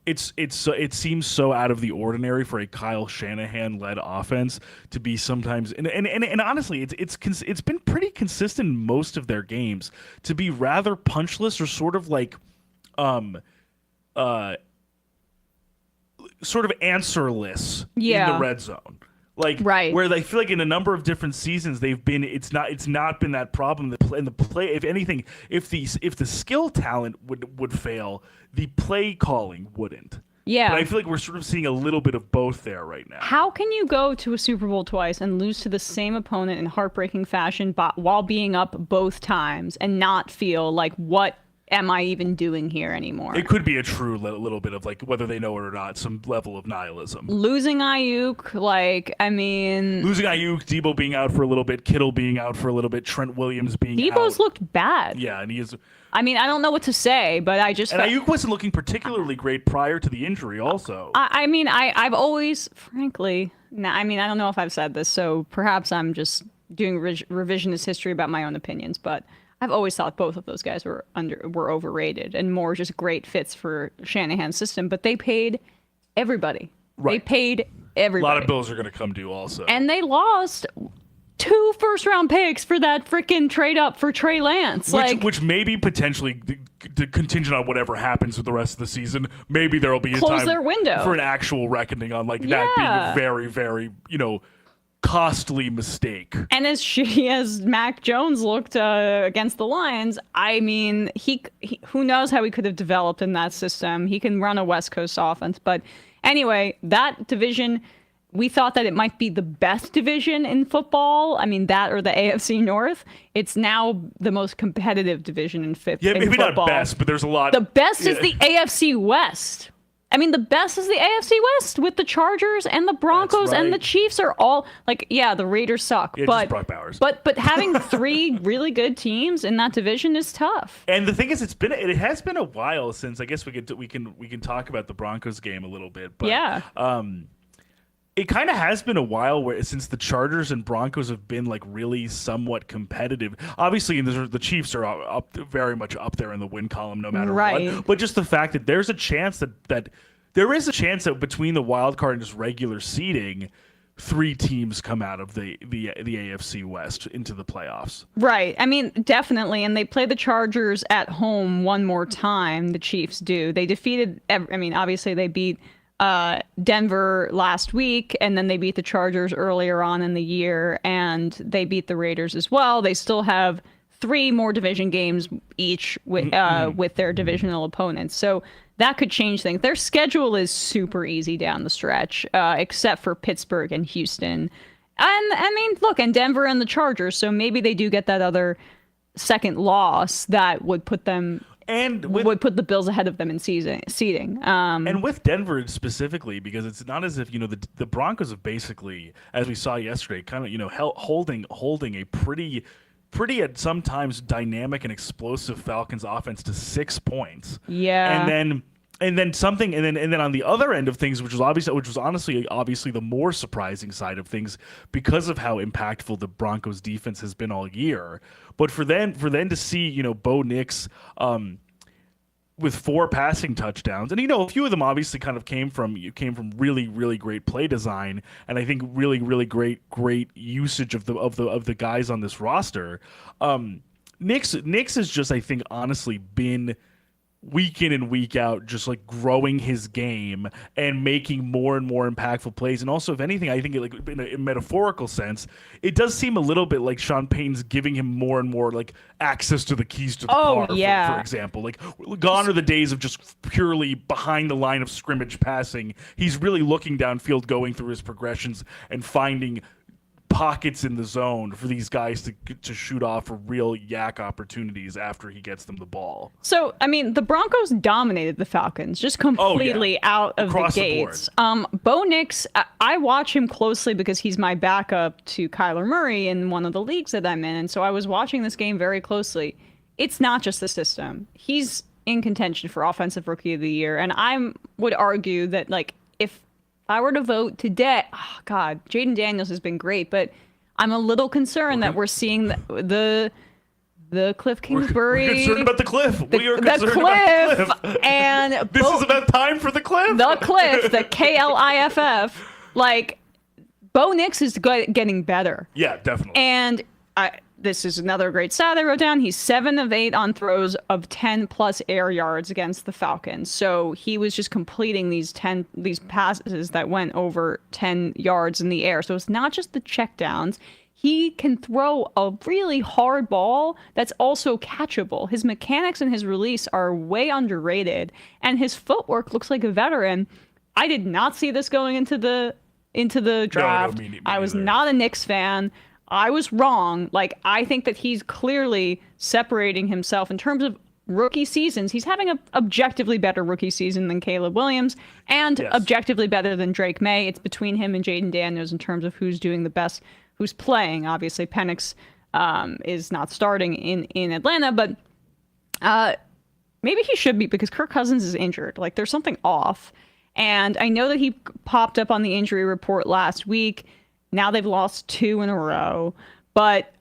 it seems so out of the ordinary for a Kyle Shanahan-led offense to be sometimes and honestly it's been pretty consistent in most of their games to be rather punchless or sort of like sort of answerless in the red zone. Where I feel like in a number of different seasons it's not been that problem in the play. If anything, if the skill talent would fail, the play calling wouldn't. Yeah. But I feel like we're sort of seeing a little bit of both there right now. How can you go to a Super Bowl twice and lose to the same opponent in heartbreaking fashion while being up both times and not feel like, what am I even doing here anymore? It could be a true little bit of like, whether they know it or not, some level of nihilism. Losing Ayuk, losing Ayuk, Debo being out for a little bit, Kittle being out for a little bit, Trent Williams being out. Debo's looked bad. Yeah, and he is. I don't know what to say, but I just. And Ayuk wasn't looking particularly great prior to the injury, also. I've always, frankly, I don't know if I've said this, so perhaps I'm just doing revisionist history about my own opinions, but I've always thought both of those guys were overrated and more just great fits for Shanahan's system, but they paid everybody. Right. They paid everybody. A lot of bills are going to come due also. And they lost 2 first-round picks for that freaking trade up for Trey Lance. Which may be potentially contingent on whatever happens with the rest of the season. Maybe there will be a time their window for an actual reckoning on that being a very, very, costly mistake. And as shitty as Mac Jones looked against the Lions, he who knows how he could have developed in that system. He can run a West Coast offense. But anyway, that division, we thought that it might be the best division in football. That or the AFC North. It's now the most competitive division in football. Yeah, maybe not best, but there's a lot. The best is the AFC West. The best is the AFC West with the Chargers and the Broncos and the Chiefs are all the Raiders suck. Yeah, but just Brock Bowers. But having 3 really good teams in that division is tough. And the thing is, it has been a while since I guess we can talk about the Broncos game a little bit. But it kind of has been a while since the Chargers and Broncos have been really somewhat competitive. Obviously, the Chiefs are very much up there in the win column no matter what. But just the fact that there's a chance that there is a chance that between the wild card and just regular seeding, 3 teams come out of the AFC West into the playoffs. Right. Definitely. And they play the Chargers at home one more time. The Chiefs do. They defeated. Obviously they beat Denver last week, and then they beat the Chargers earlier on in the year, and they beat the Raiders as well. They still have 3 more division games each with their divisional opponents, so that could change things. Their schedule is super easy down the stretch, except for Pittsburgh and Houston, and Denver and the Chargers. So maybe they do get that other second loss that would put them. And would put the Bills ahead of them in seeding. And with Denver specifically, because it's not as if the Broncos have basically, as we saw yesterday, kind of holding a pretty at sometimes dynamic and explosive Falcons offense to 6 points. Yeah. And then on the other end of things, which was honestly the more surprising side of things because of how impactful the Broncos defense has been all year. But for them to see, Bo Nix with 4 passing touchdowns, and a few of them obviously kind of came from really, really great play design, and I think really, really great usage of the guys on this roster. Nix has just, I think, honestly been week in and week out, just like growing his game and making more and more impactful plays. And also, if anything, I think like in a metaphorical sense, it does seem a little bit like Sean Payton's giving him more and more like access to the keys to the car, for example. Like, gone are the days of just purely behind the line of scrimmage passing. He's really looking downfield, going through his progressions and finding pockets in the zone for these guys to shoot off for real yak opportunities after he gets them the ball. So, I mean, the Broncos dominated the Falcons just completely out of Across the gates. Bo Nix, I watch him closely because he's my backup to Kyler Murray in one of the leagues that I'm in. And so I was watching this game very closely. It's not just the system. He's in contention for Offensive Rookie of the Year. And I would argue that, like, if I were to vote today, oh God, Jaden Daniels has been great, but I'm a little concerned that we're seeing the Cliff Kingsbury. We're concerned about the Cliff. We are concerned about the Cliff. And this is about time for the Cliff. The Cliff, the KLIFF. Like, Bo Nix is getting better. Yeah, definitely. And this is another great stat I wrote down. He's 7 of 8 on throws of 10+ air yards against the Falcons. So he was just completing these passes that went over 10 yards in the air. So it's not just the checkdowns. He can throw a really hard ball that's also catchable. His mechanics and his release are way underrated, and his footwork looks like a veteran. I did not see this going into the draft. No, me I was neither. not a Knicks fan. I was wrong. Like, I think that he's clearly separating himself in terms of rookie seasons. He's having an objectively better rookie season than Caleb Williams and objectively better than Drake May. It's between him and Jaden Daniels in terms of who's doing the best, who's playing. Obviously, Penix is not starting in Atlanta, but maybe he should be because Kirk Cousins is injured. Like, there's something off. And I know that he popped up on the injury report last week. Now they've lost 2 in a row. But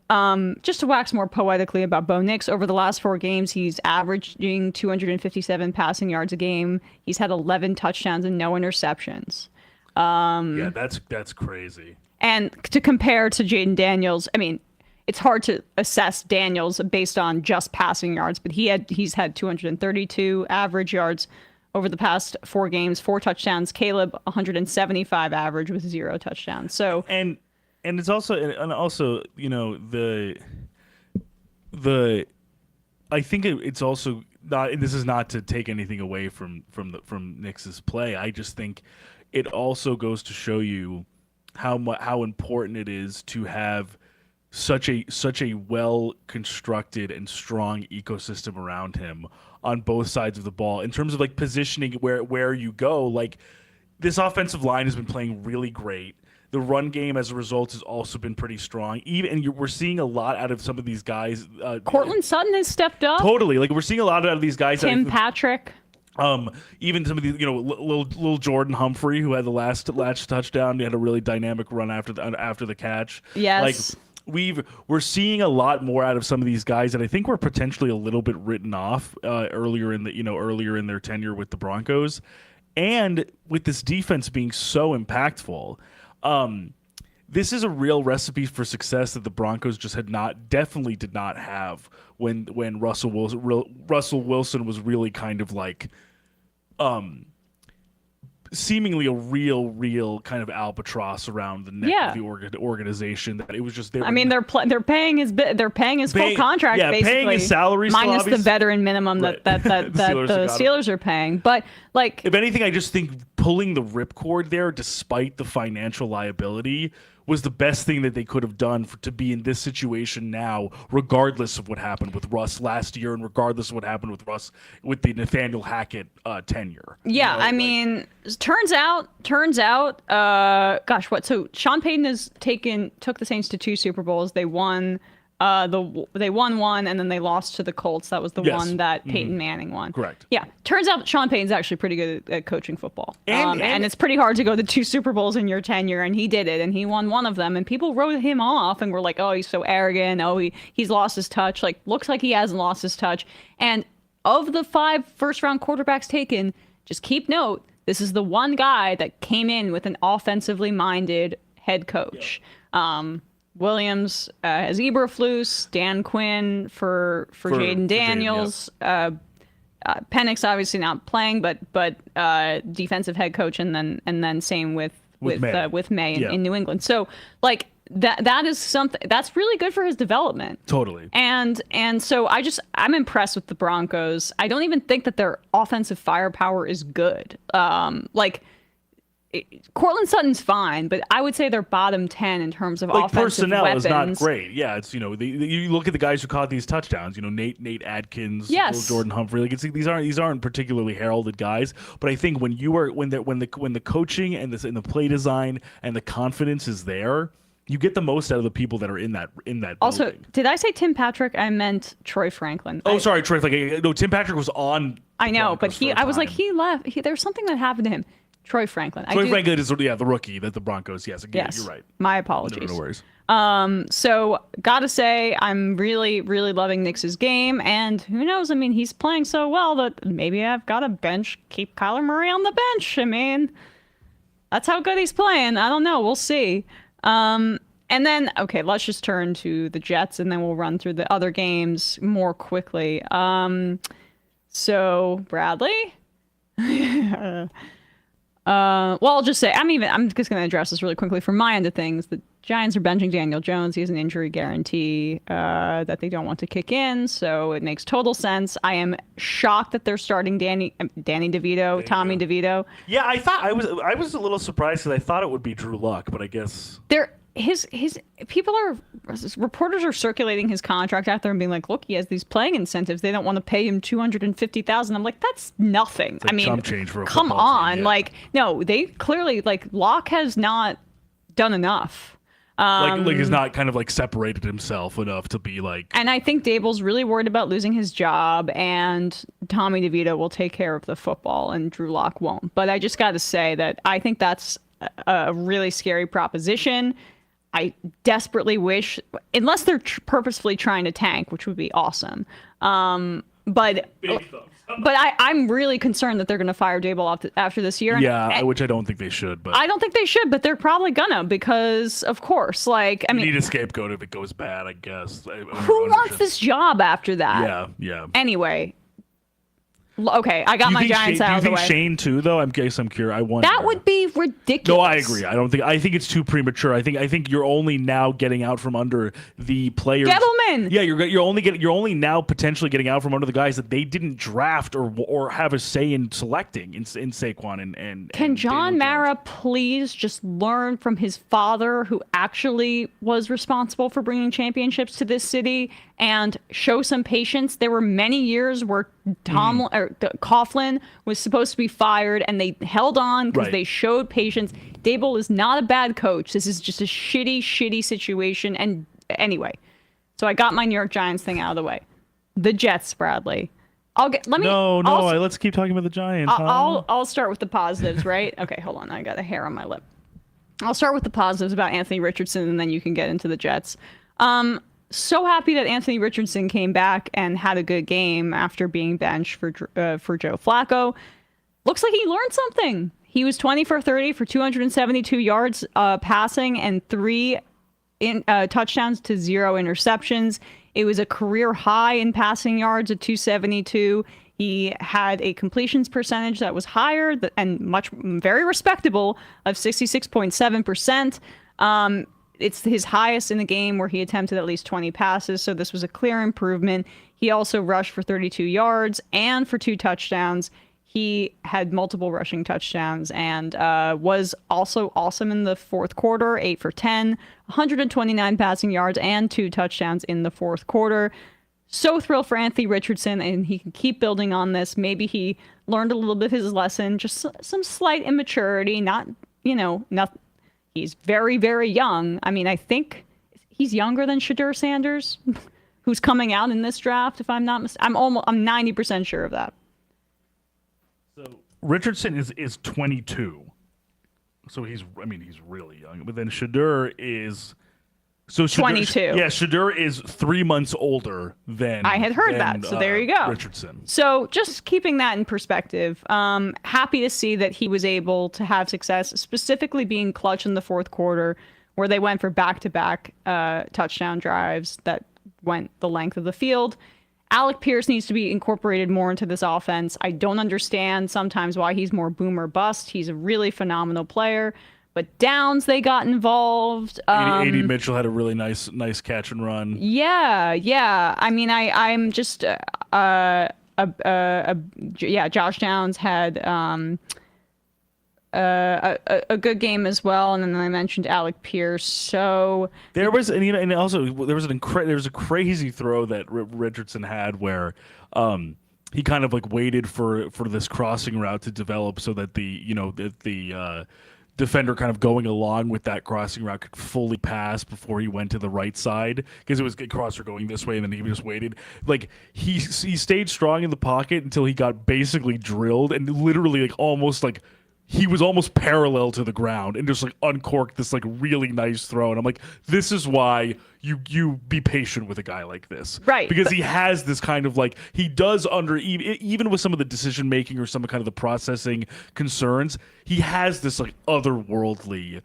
just to wax more poetically about Bo Nix, over the last 4 games, he's averaging 257 passing yards a game. He's had 11 touchdowns and no interceptions. Yeah, that's crazy. And to compare to Jaden Daniels, I mean, it's hard to assess Daniels based on just passing yards, but he's had 232 average yards over the past 4 games, 4 touchdowns. Caleb, 175 average with 0 touchdowns. So and it's also you know the I think it's also not. And this is not to take anything away from Nix's play. I just think it also goes to show you how important it is to have such a well constructed and strong ecosystem around him on both sides of the ball in terms of like positioning where you go. Like, this offensive line has been playing really great. The run game as a result has also been pretty strong. We're seeing a lot out of some of these guys. Cortland Sutton has stepped up. Totally. Like, we're seeing a lot out of these guys. Tim Patrick. Even some of these, little Jordan Humphrey, who had the last touchdown, he had a really dynamic run after the catch. Yes. Like, we're seeing a lot more out of some of these guys that I think were potentially a little bit written off earlier in their tenure with the Broncos, and with this defense being so impactful. This is a real recipe for success that the Broncos just definitely did not have when Russell Wilson was really kind of like seemingly a real kind of albatross around the neck of the organization. That it was just there. I mean, they're paying his full contract, basically, paying his salary minus the veteran minimum that the Steelers are paying. But like, if anything, I just think pulling the ripcord there, despite the financial liability, was the best thing that they could have done to be in this situation now, regardless of what happened with Russ last year and regardless of what happened with Russ with the Nathaniel Hackett tenure. Yeah, I mean, turns out, so Sean Payton took the Saints to 2 Super Bowls. They won. They won 1, and then they lost to the Colts. That was the one that Peyton Manning won. Correct. Yeah. Turns out Sean Payton's actually pretty good at coaching football. And it's pretty hard to go to 2 Super Bowls in your tenure, and he did it, and he won 1 of them. And people wrote him off and were like, oh, he's so arrogant. Oh, he's lost his touch. Like, looks like he hasn't lost his touch. And of the 5 first-round quarterbacks taken, just keep note, this is the one guy that came in with an offensively minded head coach. Yeah. Williams has Eberflus, Dan Quinn for Jaden Daniels. Penix obviously not playing, but defensive head coach, and then same with May in New England. So like that is something that's really good for his development. Totally. And so I'm impressed with the Broncos. I don't even think that their offensive firepower is good. Cortland Sutton's fine, but I would say they're bottom 10 in terms of offensive personnel weapons. Is not great. Yeah, it's you look at the guys who caught these touchdowns. Nate Adkins, yes. Jordan Humphrey. Like these aren't particularly heralded guys. But I think when the coaching and the play design and the confidence is there, you get the most out of the people that are in that. Also, building. Did I say Tim Patrick? I meant Troy Franklin. Sorry, Troy. No, Tim Patrick was on. I know, but I was like, he left. There's something that happened to him. Troy Franklin. Franklin is the rookie that the Broncos. Yes, you're right. My apologies. No worries. So gotta say, I'm really, really loving Knicks' game, and who knows? I mean, he's playing so well that maybe I've got to keep Kyler Murray on the bench. I mean, that's how good he's playing. I don't know. We'll see. And then, okay, let's just turn to the Jets, and then we'll run through the other games more quickly. So Bradley. Well, I'll just say I'm just going to address this really quickly from my end of things. The Giants are benching Daniel Jones. He has an injury guarantee that they don't want to kick in, so it makes total sense. I am shocked that they're starting Tommy DeVito. Yeah, I was a little surprised because I thought it would be Drew Luck, but I guess reporters are circulating his contract out there and being like, look, he has these playing incentives. They don't want to pay him $250,000. I'm like, that's nothing. It's like chump change for a come on. Team, yeah. Like, no, they clearly Locke has not done enough. He's not kind of separated himself enough to be like. And I think Dable's really worried about losing his job, and Tommy DeVito will take care of the football, and Drew Lock won't. But I just got to say that I think that's a really scary proposition. I desperately wish, unless they're purposefully trying to tank, which would be awesome. But I'm really concerned that they're going to fire Dable after this year. Yeah, which I don't think they should. But I don't think they should, but they're probably gonna because, of course, you need a scapegoat if it goes bad, I guess. Who wants this job after that? Yeah. Anyway. Okay, I got my Giants out of the way. Do you think Shane too, though? I'm curious. I wonder. That would be ridiculous. No, I agree. I think it's too premature. I think you're only now getting out from under the players. Gettleman. Yeah, you're only now potentially getting out from under the guys that they didn't draft or have a say in selecting in Saquon and. Can John Mara please just learn from his father, who actually was responsible for bringing championships to this city, and show some patience? There were many years where Coughlin was supposed to be fired, and they held on because they showed patience. Dable is not a bad coach. This is just a shitty situation. And anyway, so I got my New York Giants thing out of the way. The Jets, Bradley. Let's keep talking about the Giants. I'll start with the positives, right? Okay, hold on. I got a hair on my lip. I'll start with the positives about Anthony Richardson, and then you can get into the Jets. So happy that Anthony Richardson came back and had a good game after being benched for Joe Flacco. Looks like he learned something. He was 20 for 30 for 272 yards passing and 3 touchdowns to 0 interceptions. It was a career high in passing yards at 272. He had a completions percentage that was higher and very respectable of 66.7%. It's his highest in the game where he attempted at least 20 passes, so this was a clear improvement. He also rushed for 32 yards and for 2 touchdowns. He had multiple rushing touchdowns and was also awesome in the fourth quarter, 8 for 10, 129 passing yards and 2 touchdowns in the fourth quarter. So thrilled for Anthony Richardson, and he can keep building on this. Maybe he learned a little bit of his lesson, just some slight immaturity, not. He's very, very young. I mean, I think he's younger than Shadur Sanders, who's coming out in this draft, if I'm not mistaken. I'm 90% sure of that. So Richardson is 22. So he's really young. But then Shadur is 22. Yeah, Shadur is 3 months older than I had heard that. So there you go. Richardson. So just keeping that in perspective, happy to see that he was able to have success, specifically being clutch in the fourth quarter, where they went for back-to-back touchdown drives that went the length of the field. Alec Pierce needs to be incorporated more into this offense. I don't understand sometimes why he's more boom or bust. He's a really phenomenal player. But downs, they got involved. AD Mitchell had a really nice catch and run. Yeah. I mean, I'm just Josh Downs had a good game as well, and then I mentioned Alec Pierce. So there was, and also there was a crazy throw that Richardson had where he kind of like waited for this crossing route to develop so that the defender kind of going along with that crossing route could fully pass before he went to the right side, because it was a crosser going this way and then he just waited. Like he stayed strong in the pocket until he got basically drilled and literally like almost like he was almost parallel to the ground and just like uncorked this like really nice throw. And I'm like, this is why you be patient with a guy like this. Right. Because he has this kind of like, he does even with some of the decision making or some kind of the processing concerns, he has this like otherworldly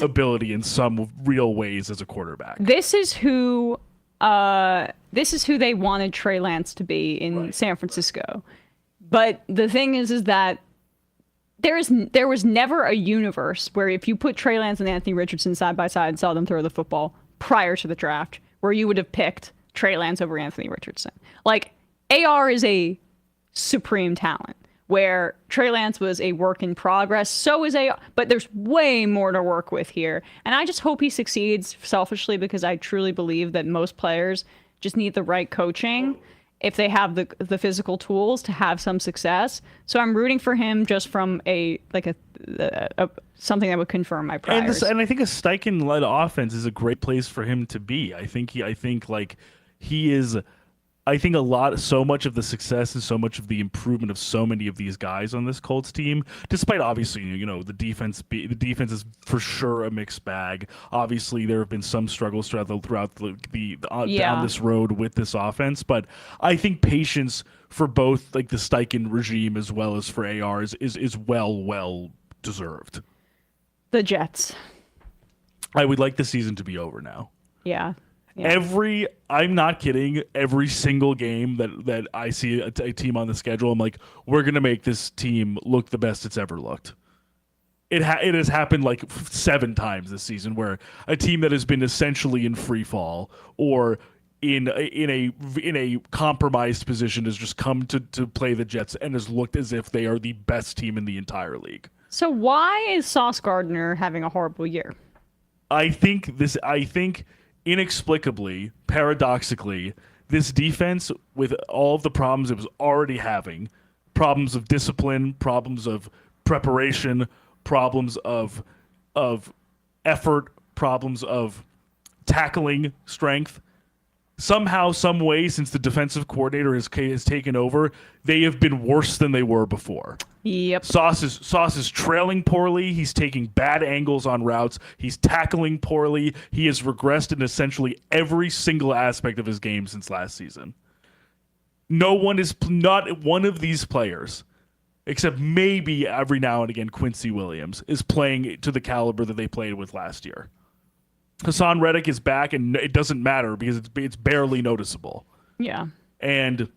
ability in some real ways as a quarterback. This is who they wanted Trey Lance to be in San Francisco. But the thing is that there was never a universe where if you put Trey Lance and Anthony Richardson side by side and saw them throw the football prior to the draft, where you would have picked Trey Lance over Anthony Richardson. Like, AR is a supreme talent, where Trey Lance was a work in progress. So is AR, but there's way more to work with here. And I just hope he succeeds selfishly, because I truly believe that most players just need the right coaching if they have the physical tools to have some success. So I'm rooting for him just from something that would confirm my priors. And I think a Steichen-led offense is a great place for him to be. So much of the success and so much of the improvement of so many of these guys on this Colts team, despite obviously, the defense is for sure a mixed bag. Obviously, there have been some struggles throughout down this road with this offense, but I think patience for both like the Steichen regime as well as for AR is well deserved. The Jets. I would like the season to be over now. Yeah. I'm not kidding, every single game that I see a team on the schedule, I'm like, we're going to make this team look the best it's ever looked. It has happened like 7 times this season where a team that has been essentially in free fall or in a compromised position has just come to play the Jets and has looked as if they are the best team in the entire league. So why is Sauce Gardner having a horrible year? I think inexplicably, paradoxically, this defense, with all of the problems it was already having, problems of discipline, problems of preparation, problems of effort, problems of tackling strength, somehow, some way, since the defensive coordinator has taken over, they have been worse than they were before. Yep. Sauce is trailing poorly. He's taking bad angles on routes. He's tackling poorly. He has regressed in essentially every single aspect of his game since last season. Not one of these players, except maybe every now and again Quincy Williams, is playing to the caliber that they played with last year. Hassan Reddick is back, and it doesn't matter because it's barely noticeable. Yeah. And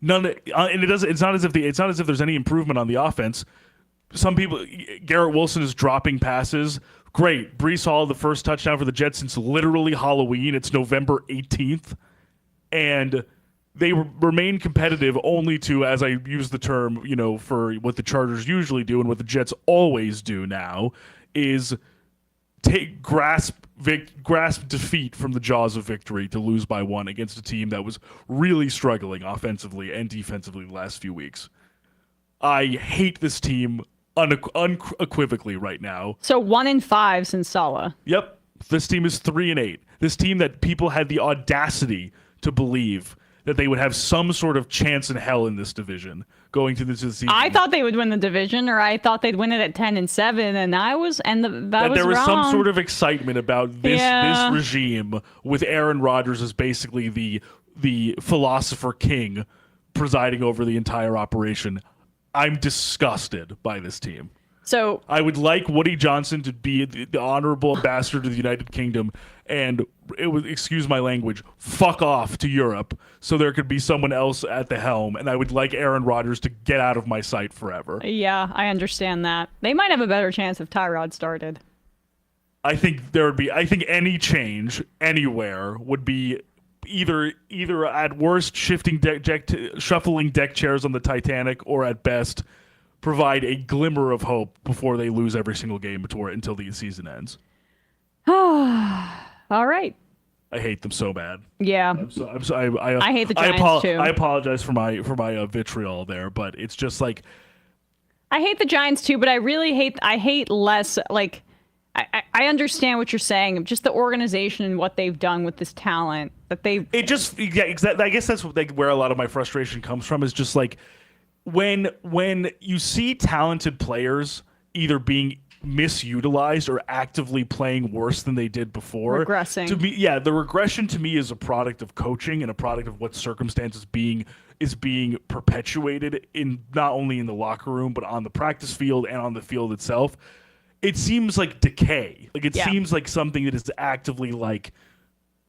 it's not as if there's any improvement on the offense. Some people, Garrett Wilson is dropping passes. Great. Breece Hall, the first touchdown for the Jets since literally Halloween. It's November 18th. And they remain competitive only to, as I use the term, for what the Chargers usually do and what the Jets always do now, is grasp defeat from the jaws of victory to lose by 1 against a team that was really struggling offensively and defensively the last few weeks. I hate this team unequivocally right now. So 1-5 since Saleh. Yep. This team is 3-8. This team that people had the audacity to believe that they would have some sort of chance in hell in this division going to this season. I thought they would win the division, or I thought they'd win it at 10-7, and there was wrong. Some sort of excitement about this regime with Aaron Rodgers as basically the philosopher king presiding over the entire operation. I'm disgusted by this team. So I would like Woody Johnson to be the honorable ambassador to the United Kingdom, and it would, excuse my language, fuck off to Europe, so there could be someone else at the helm. And I would like Aaron Rodgers to get out of my sight forever. yeah, I understand that. They might have a better chance if Tyrod started. I think there would be. I think any change anywhere would be either at worst shuffling deck chairs on the Titanic, or at best provide a glimmer of hope before they lose every single game until the season ends. All right. I hate them so bad. Yeah. I hate the Giants too. I apologize for my vitriol there, but it's just like I hate the Giants too, but I hate less like I understand what you're saying. Just the organization and what they've done with this talent that they. It just exactly. I guess that's where a lot of my frustration comes from. Is just like when you see talented players either being misutilized or actively playing worse than they did before. Regressing. To me, the regression to me is a product of coaching and a product of what circumstances is being perpetuated in not only in the locker room but on the practice field and on the field itself. It seems like decay. Like it seems like something that is actively like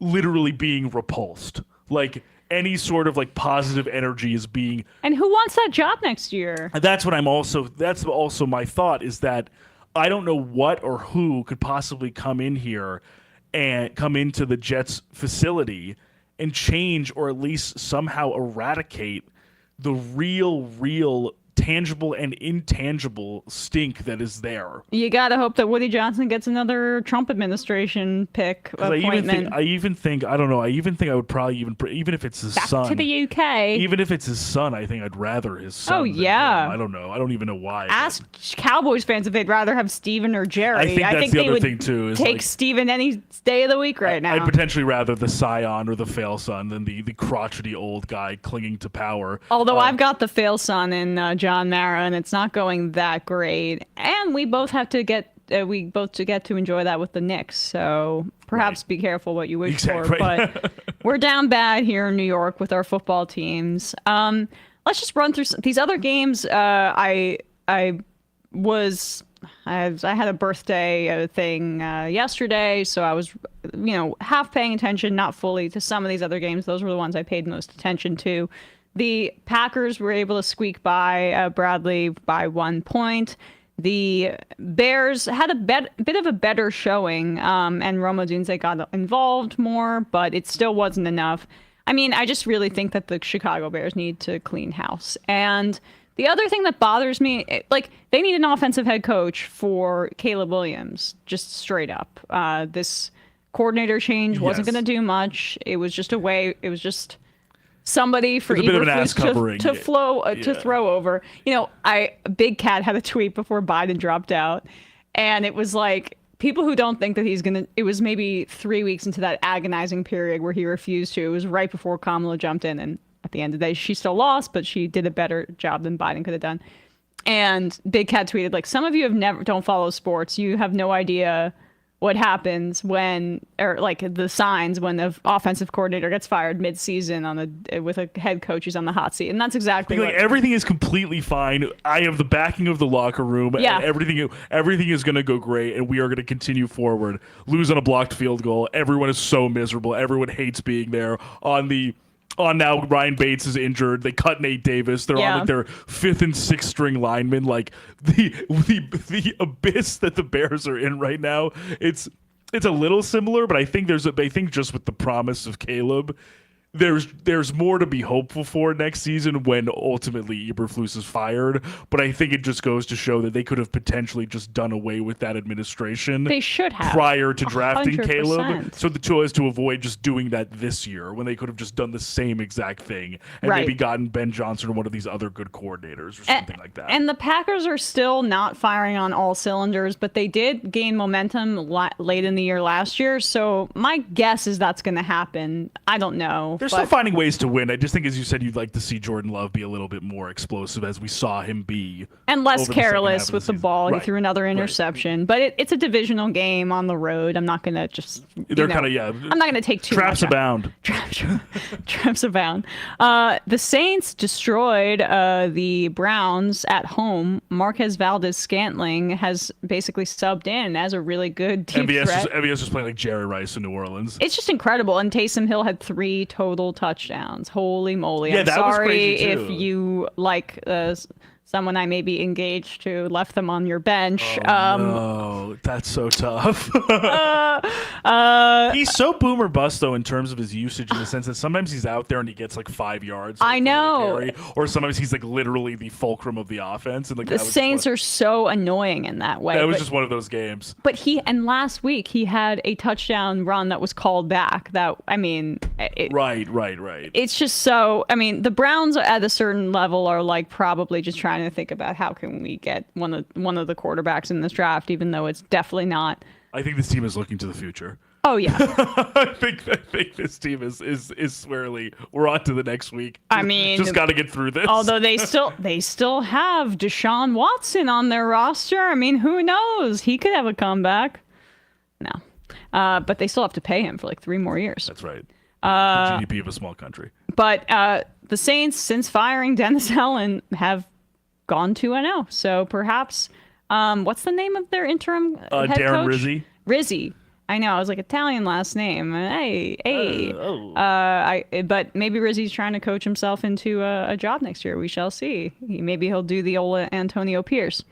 literally being repulsed. Like any sort of like positive energy is being. And who wants that job next year? That's also my thought, is that I don't know what or who could possibly come in here and come into the Jets facility and change, or at least somehow eradicate the real tangible and intangible stink that is there. You gotta hope that Woody Johnson gets another Trump administration pick appointment. I even think I would probably even if it's his son. Back to the UK. Even if it's his son, I think I'd rather his son. Oh yeah. I don't know. I don't even know why. Ask Cowboys fans if they'd rather have Steven or Jerry. I think that's the they other would thing too. Is take like, Steven any day of the week right now. I'd potentially rather the scion or the fail son than the crotchety old guy clinging to power. Although I've got the fail son in John Mara, and it's not going that great. And we both have to get to enjoy that with the Knicks. So perhaps be careful what you wish for. But we're down bad here in New York with our football teams. Let's just run through these other games. I had a birthday thing yesterday, so I was, half paying attention, not fully, to some of these other games. Those were the ones I paid most attention to. The Packers were able to squeak by Bradley by 1 point. The Bears had a bit of a better showing, and Rome Odunze got involved more, but it still wasn't enough. I mean, I just really think that the Chicago Bears need to clean house. And the other thing that bothers me, they need an offensive head coach for Caleb Williams, just straight up. This coordinator change wasn't going to do much. It was just somebody for Eberflus to throw over. Big Cat had a tweet before Biden dropped out, and it was like, people who don't think that it was maybe 3 weeks into that agonizing period where he refused to. It was right before Kamala jumped in, and at the end of the day, she still lost, but she did a better job than Biden could have done. And Big Cat tweeted, like, some of you don't follow sports. You have no idea what happens the signs when the offensive coordinator gets fired mid-season with a head coach who's on the hot seat. And that's exactly what... everything is completely fine. I have the backing of the locker room. Yeah. And everything is going to go great, and we are going to continue forward. Lose on a blocked field goal. Everyone is so miserable. Everyone hates being there. Now Ryan Bates is injured. They cut Nate Davis. They're on their 5th and 6th string linemen. Like the abyss that the Bears are in right now. It's a little similar, but I think just with the promise of Caleb, there's more to be hopeful for next season when ultimately Eberflus is fired. But I think it just goes to show that they could have potentially just done away with that administration. They should have, prior to drafting 100%. Caleb, so as to avoid just doing that this year when they could have just done the same exact thing and maybe gotten Ben Johnson or one of these other good coordinators or something like that. And the Packers are still not firing on all cylinders, but they did gain momentum late in the year last year. So my guess is that's going to happen. I don't know. They're still finding ways to win. I just think, as you said, you'd like to see Jordan Love be a little bit more explosive, as we saw him be. And less over the second half careless of with the season. ball. Right. He threw another interception. But it's a divisional game on the road. I'm not going to just. They're kind of, I'm not going to take too traps much. abound. Traps abound. The Saints destroyed the Browns at home. Marquez Valdez-Scantling has basically subbed in as a really good deep threat. MVS was playing like Jerry Rice in New Orleans. It's just incredible. And Taysom Hill had 3 total touchdowns. Holy moly. Yeah, I'm that was sorry crazy, too. if you like someone I may be engaged to left them on your bench. Oh, that's so tough. He's so boom or bust, though, in terms of his usage, in the sense that sometimes he's out there and he gets like 5 yards. I know. Carry, or sometimes he's like literally the fulcrum of the offense. And like The Saints are so annoying in that way. That was just one of those games. But last week he had a touchdown run that was called back. Right. It's just so. I mean, the Browns at a certain level are like probably just trying to think about how can we get one of the quarterbacks in this draft, even though it's definitely not. I think this team is looking to the future. Oh yeah. I think this team is squarely. We're on to the next week. I mean, just got to get through this. Although they still have Deshaun Watson on their roster. I mean, who knows? He could have a comeback. No, but they still have to pay him for like 3 more years. That's right. The GDP of a small country. But the Saints, since firing Dennis Allen, have gone 2-0. So perhaps, what's the name of their interim head Darren coach? Rizzi. I know. I was like, Italian last name. But maybe Rizzi's trying to coach himself into a job next year. We shall see. Maybe he'll do the old Antonio Pierce.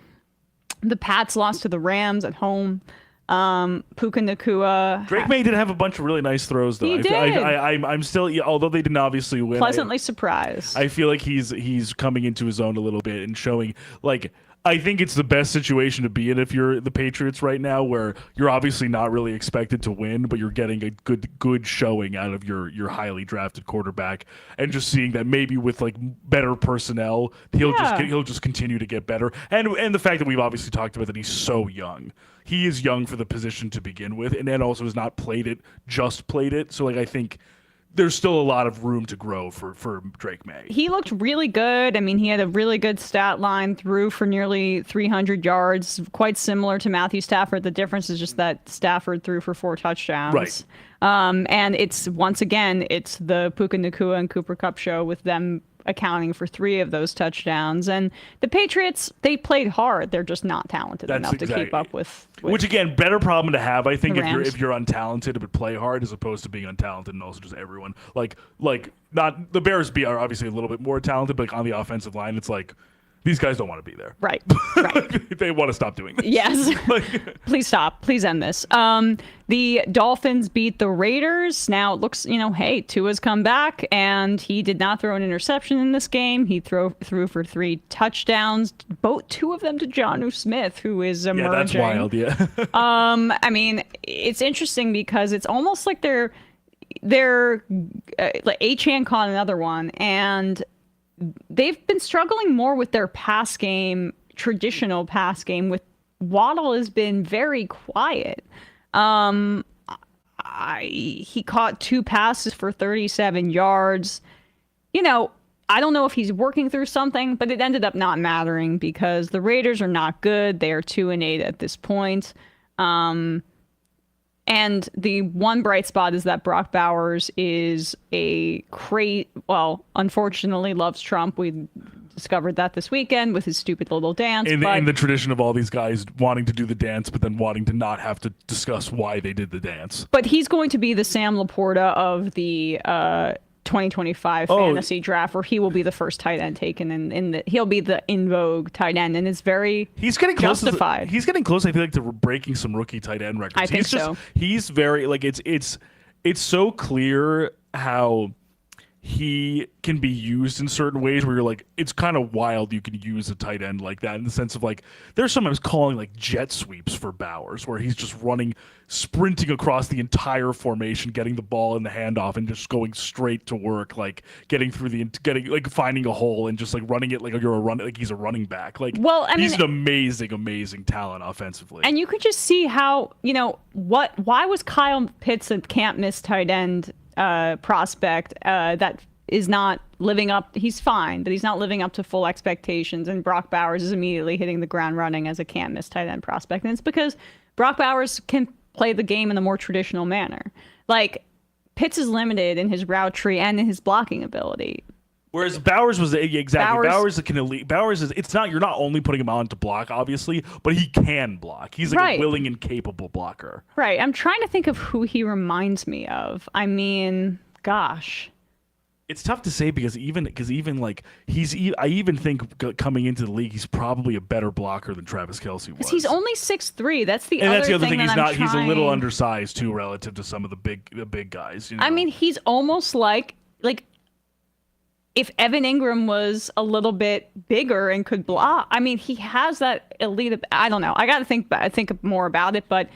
The Pats lost to the Rams at home. Puka Nacua. Drake May did have a bunch of really nice throws, though. He did. I'm still, although they didn't obviously win, Pleasantly surprised. I feel like he's coming into his own a little bit and showing, like, I think it's the best situation to be in if you're the Patriots right now, where you're obviously not really expected to win, but you're getting a good showing out of your highly drafted quarterback, and just seeing that maybe with like better personnel, he'll just continue to get better, and the fact that we've obviously talked about that he's so young. He is young for the position to begin with, and then also has not played it. So like I think there's still a lot of room to grow for Drake May. He looked really good. I mean, he had a really good stat line, threw for nearly 300 yards, quite similar to Matthew Stafford. The difference is just that Stafford threw for 4 touchdowns. Right. And it's the Puka Nacua and Cooper Kupp show, with them accounting for 3 of those touchdowns. And the Patriots, they played hard. They're just not talented enough to keep up with. Which again, better problem to have, I think, Rams. if you're untalented but play hard, as opposed to being untalented and also just everyone like not the Bears are obviously a little bit more talented, but like on the offensive line, it's like these guys don't want to be there. Right. They want to stop doing this. Yes. Please stop. Please end this. The Dolphins beat the Raiders. Now it looks, hey, Tua's come back, and he did not throw an interception in this game. He threw for 3 touchdowns, 2 of them to Jonnu Smith, who is emerging. Yeah, that's wild. Yeah. I mean, it's interesting because it's almost like they're like Achane caught another one, and they've been struggling more with their pass game, traditional pass game. With Waddle has been very quiet. He caught 2 passes for 37 yards. I don't know if he's working through something, but it ended up not mattering because the Raiders are not good. They are 2-8 at this point. And the one bright spot is that Brock Bowers is unfortunately loves Trump. We discovered that this weekend with his stupid little dance. In the tradition of all these guys wanting to do the dance, but then wanting to not have to discuss why they did the dance. But he's going to be the Sam Laporta of the 2025 fantasy draft, where he will be the first tight end taken, he'll be the in vogue tight end, and it's very justified. He's getting close. I feel like to breaking some rookie tight end records. I think so. He's very it's so clear how he can be used in certain ways where you're like, it's kind of wild you can use a tight end like that, in the sense of like, they're sometimes calling like jet sweeps for Bowers, where he's just sprinting across the entire formation, getting the ball in the handoff and just going straight to work, like finding a hole and just like running it like he's a running back. Like, well, I mean, he's an amazing talent offensively. And you could just see how, why was Kyle Pitts a can't miss tight end prospect that is not living up. He's fine, but he's not living up to full expectations. And Brock Bowers is immediately hitting the ground running as a can't miss tight end prospect. And it's because Brock Bowers can play the game in a more traditional manner. Like, Pitts is limited in his route tree and in his blocking ability. Whereas Bowers was exactly Bowers can elite. Bowers is it's not you're not only putting him on to block obviously, but he can block. He's like a willing and capable blocker. Right. I'm trying to think of who he reminds me of. I mean, gosh. It's tough to say because even like I even think coming into the league he's probably a better blocker than Travis Kelce was. He's only 6'3". That's the other thing. He's a little undersized too relative to some of the big guys. You know? I mean, he's almost like if Evan Ingram was a little bit bigger and could block. I mean, he has that elite. I don't know. I got to think more about it, but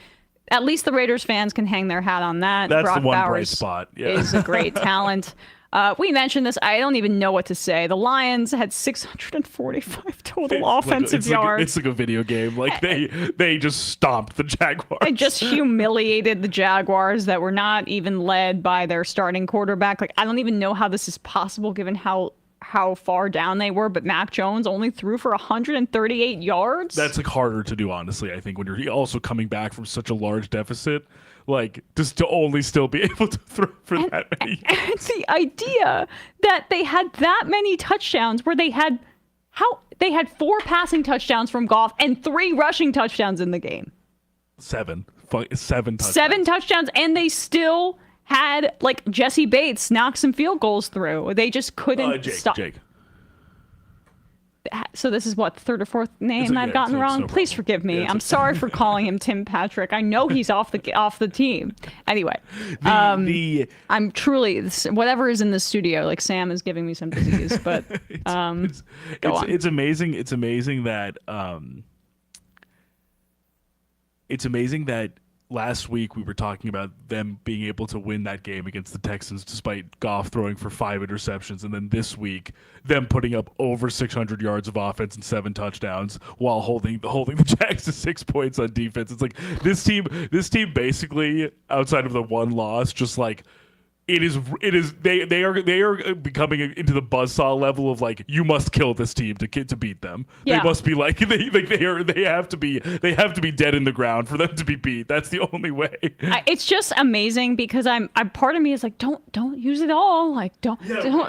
at least the Raiders fans can hang their hat on that. That's Brock the one Bowers bright spot. Yeah. is a great talent. We mentioned this. I don't even know what to say. The Lions had 645 total offensive yards. It's like a video game. Like they just stomped the Jaguars. And just humiliated the Jaguars that were not even led by their starting quarterback. Like, I don't even know how this is possible given how far down they were. But Mac Jones only threw for 138 yards. That's like harder to do, honestly. I think when you're also coming back from such a large deficit. Like, just to only still be able to throw for that many. And the idea that they had that many touchdowns where they had 4 passing touchdowns from Goff and 3 rushing touchdowns in the game. 7 touchdowns. 7 touchdowns, and they still had, like, Jesse Bates knock some field goals through. They just couldn't stop. Jake. So this is what, the third or fourth name I've gotten wrong? Please forgive me. I'm sorry for calling him Tim Patrick. I know he's off the team. Anyway, I'm truly whatever is in the studio. Like, Sam is giving me some disease, but go on. It's amazing. It's amazing that last week we were talking about them being able to win that game against the Texans despite Goff throwing for 5 interceptions, and then this week them putting up over 600 yards of offense and 7 touchdowns while holding the Jags to 6 points on defense. It's like this team basically, outside of the one loss, just like they are becoming into the buzzsaw level of like, you must kill this team to beat them. Yeah. They must be like they have to be dead in the ground for them to be beat. That's the only way. It's just amazing because I'm part of me is like, don't use it all. Like, don't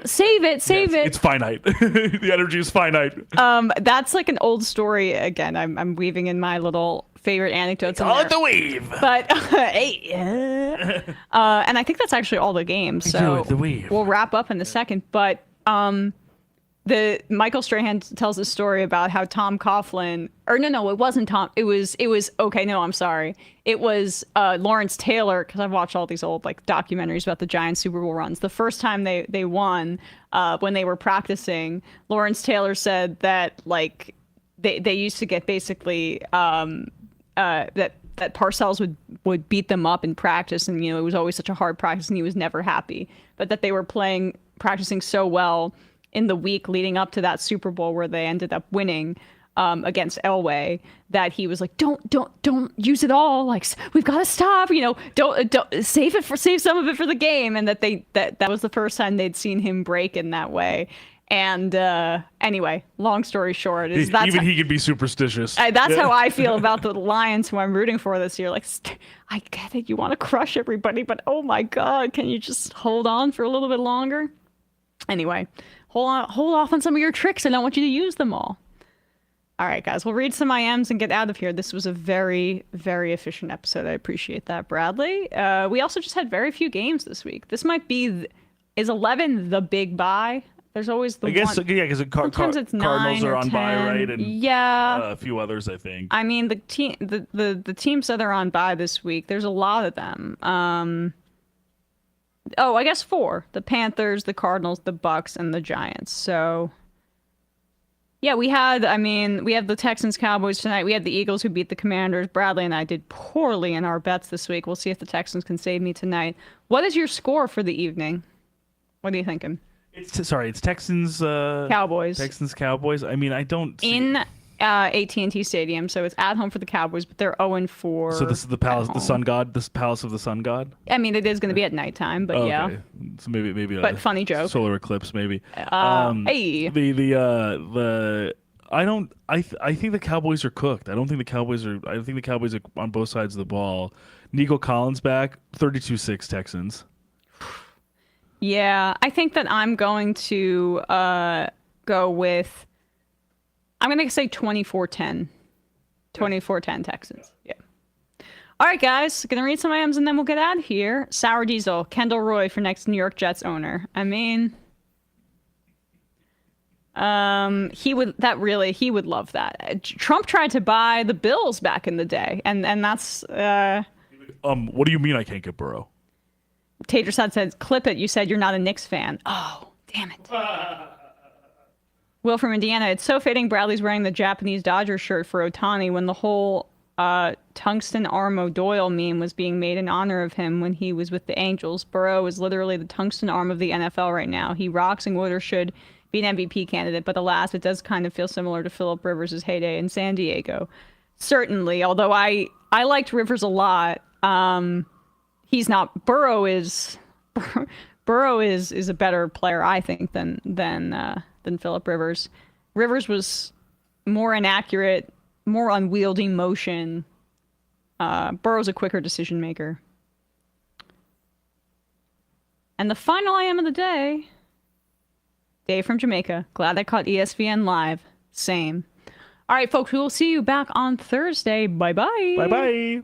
save it. It's finite. The energy is finite. That's like an old story. Again, I'm weaving in my little favorite anecdotes. Call it the weave. But and I think that's actually all the games. So we'll wrap up in a second. But the Michael Strahan tells a story about how Tom Coughlin, or no, it wasn't Tom. It was okay. No, I'm sorry. It was Lawrence Taylor, because I've watched all these old like documentaries about the Giants Super Bowl runs. The first time they won, when they were practicing, Lawrence Taylor said that like they used to get basically that Parcells would beat them up in practice, and it was always such a hard practice, and he was never happy. But that they were practicing so well in the week leading up to that Super Bowl where they ended up winning against Elway, that he was like, don't use it all. Like, we've got to stop. Don't save some of it for the game. And that was the first time they'd seen him break in that way. And anyway, long story short, he can be superstitious. That's how I feel about the Lions, who I'm rooting for this year. Like, I get it, you want to crush everybody, but oh my God, can you just hold on for a little bit longer? Anyway, hold off on some of your tricks. I don't want you to use them all. All right, guys, we'll read some IMs and get out of here. This was a very, very efficient episode. I appreciate that, Bradley. We also just had very few games this week. This might be, is 11 the big bye? There's always the because sometimes it's Cardinals are on 10. Bye, right? And a few others, I think. I mean, the teams that are on bye this week, there's a lot of them. I guess 4: the Panthers, the Cardinals, the Bucks, and the Giants. So yeah, we have the Texans, Cowboys tonight. We had the Eagles, who beat the Commanders. Bradley and I did poorly in our bets this week. We'll see if the Texans can save me tonight. What is your score for the evening? What are you thinking? It's Texans, Cowboys. Texans, Cowboys. I mean, I don't see AT&T Stadium, so it's at home for the Cowboys, but they're 0-4. So this is the palace, at the home. sun god, this palace of the sun god. I mean, it is going to be at nighttime, but yeah. Okay. So maybe But funny joke. solar eclipse maybe. Hey. I think the Cowboys are cooked. I think the Cowboys are on both sides of the ball. Nico Collins back, 32-6 Texans. Yeah, I think that I'm going to go with, I'm going to say 24-10. 24-10 Texans. Yeah. All right, guys. Going to read some items and then we'll get out of here. Sour Diesel, Kendall Roy for next New York Jets owner. I mean, he would love that. Trump tried to buy the Bills back in the day, and that's What do you mean I can't get Burrow? Tater said, clip it. You said you're not a Knicks fan. Oh, damn it. Will from Indiana. It's so fitting Bradley's wearing the Japanese Dodgers shirt for Ohtani when the whole tungsten arm O'Doyle meme was being made in honor of him when he was with the Angels. Burrow is literally the tungsten arm of the NFL right now. He rocks and would or should be an MVP candidate, but alas, it does kind of feel similar to Phillip Rivers' heyday in San Diego. Certainly, although I liked Rivers a lot. He's not. Burrow is a better player, I think, than Phillip Rivers. Rivers was more inaccurate, more unwieldy motion. Burrow's a quicker decision maker. And the final IM of the day, Dave from Jamaica. Glad I caught ESVN live. Same. All right, folks, we will see you back on Thursday. Bye-bye. Bye-bye.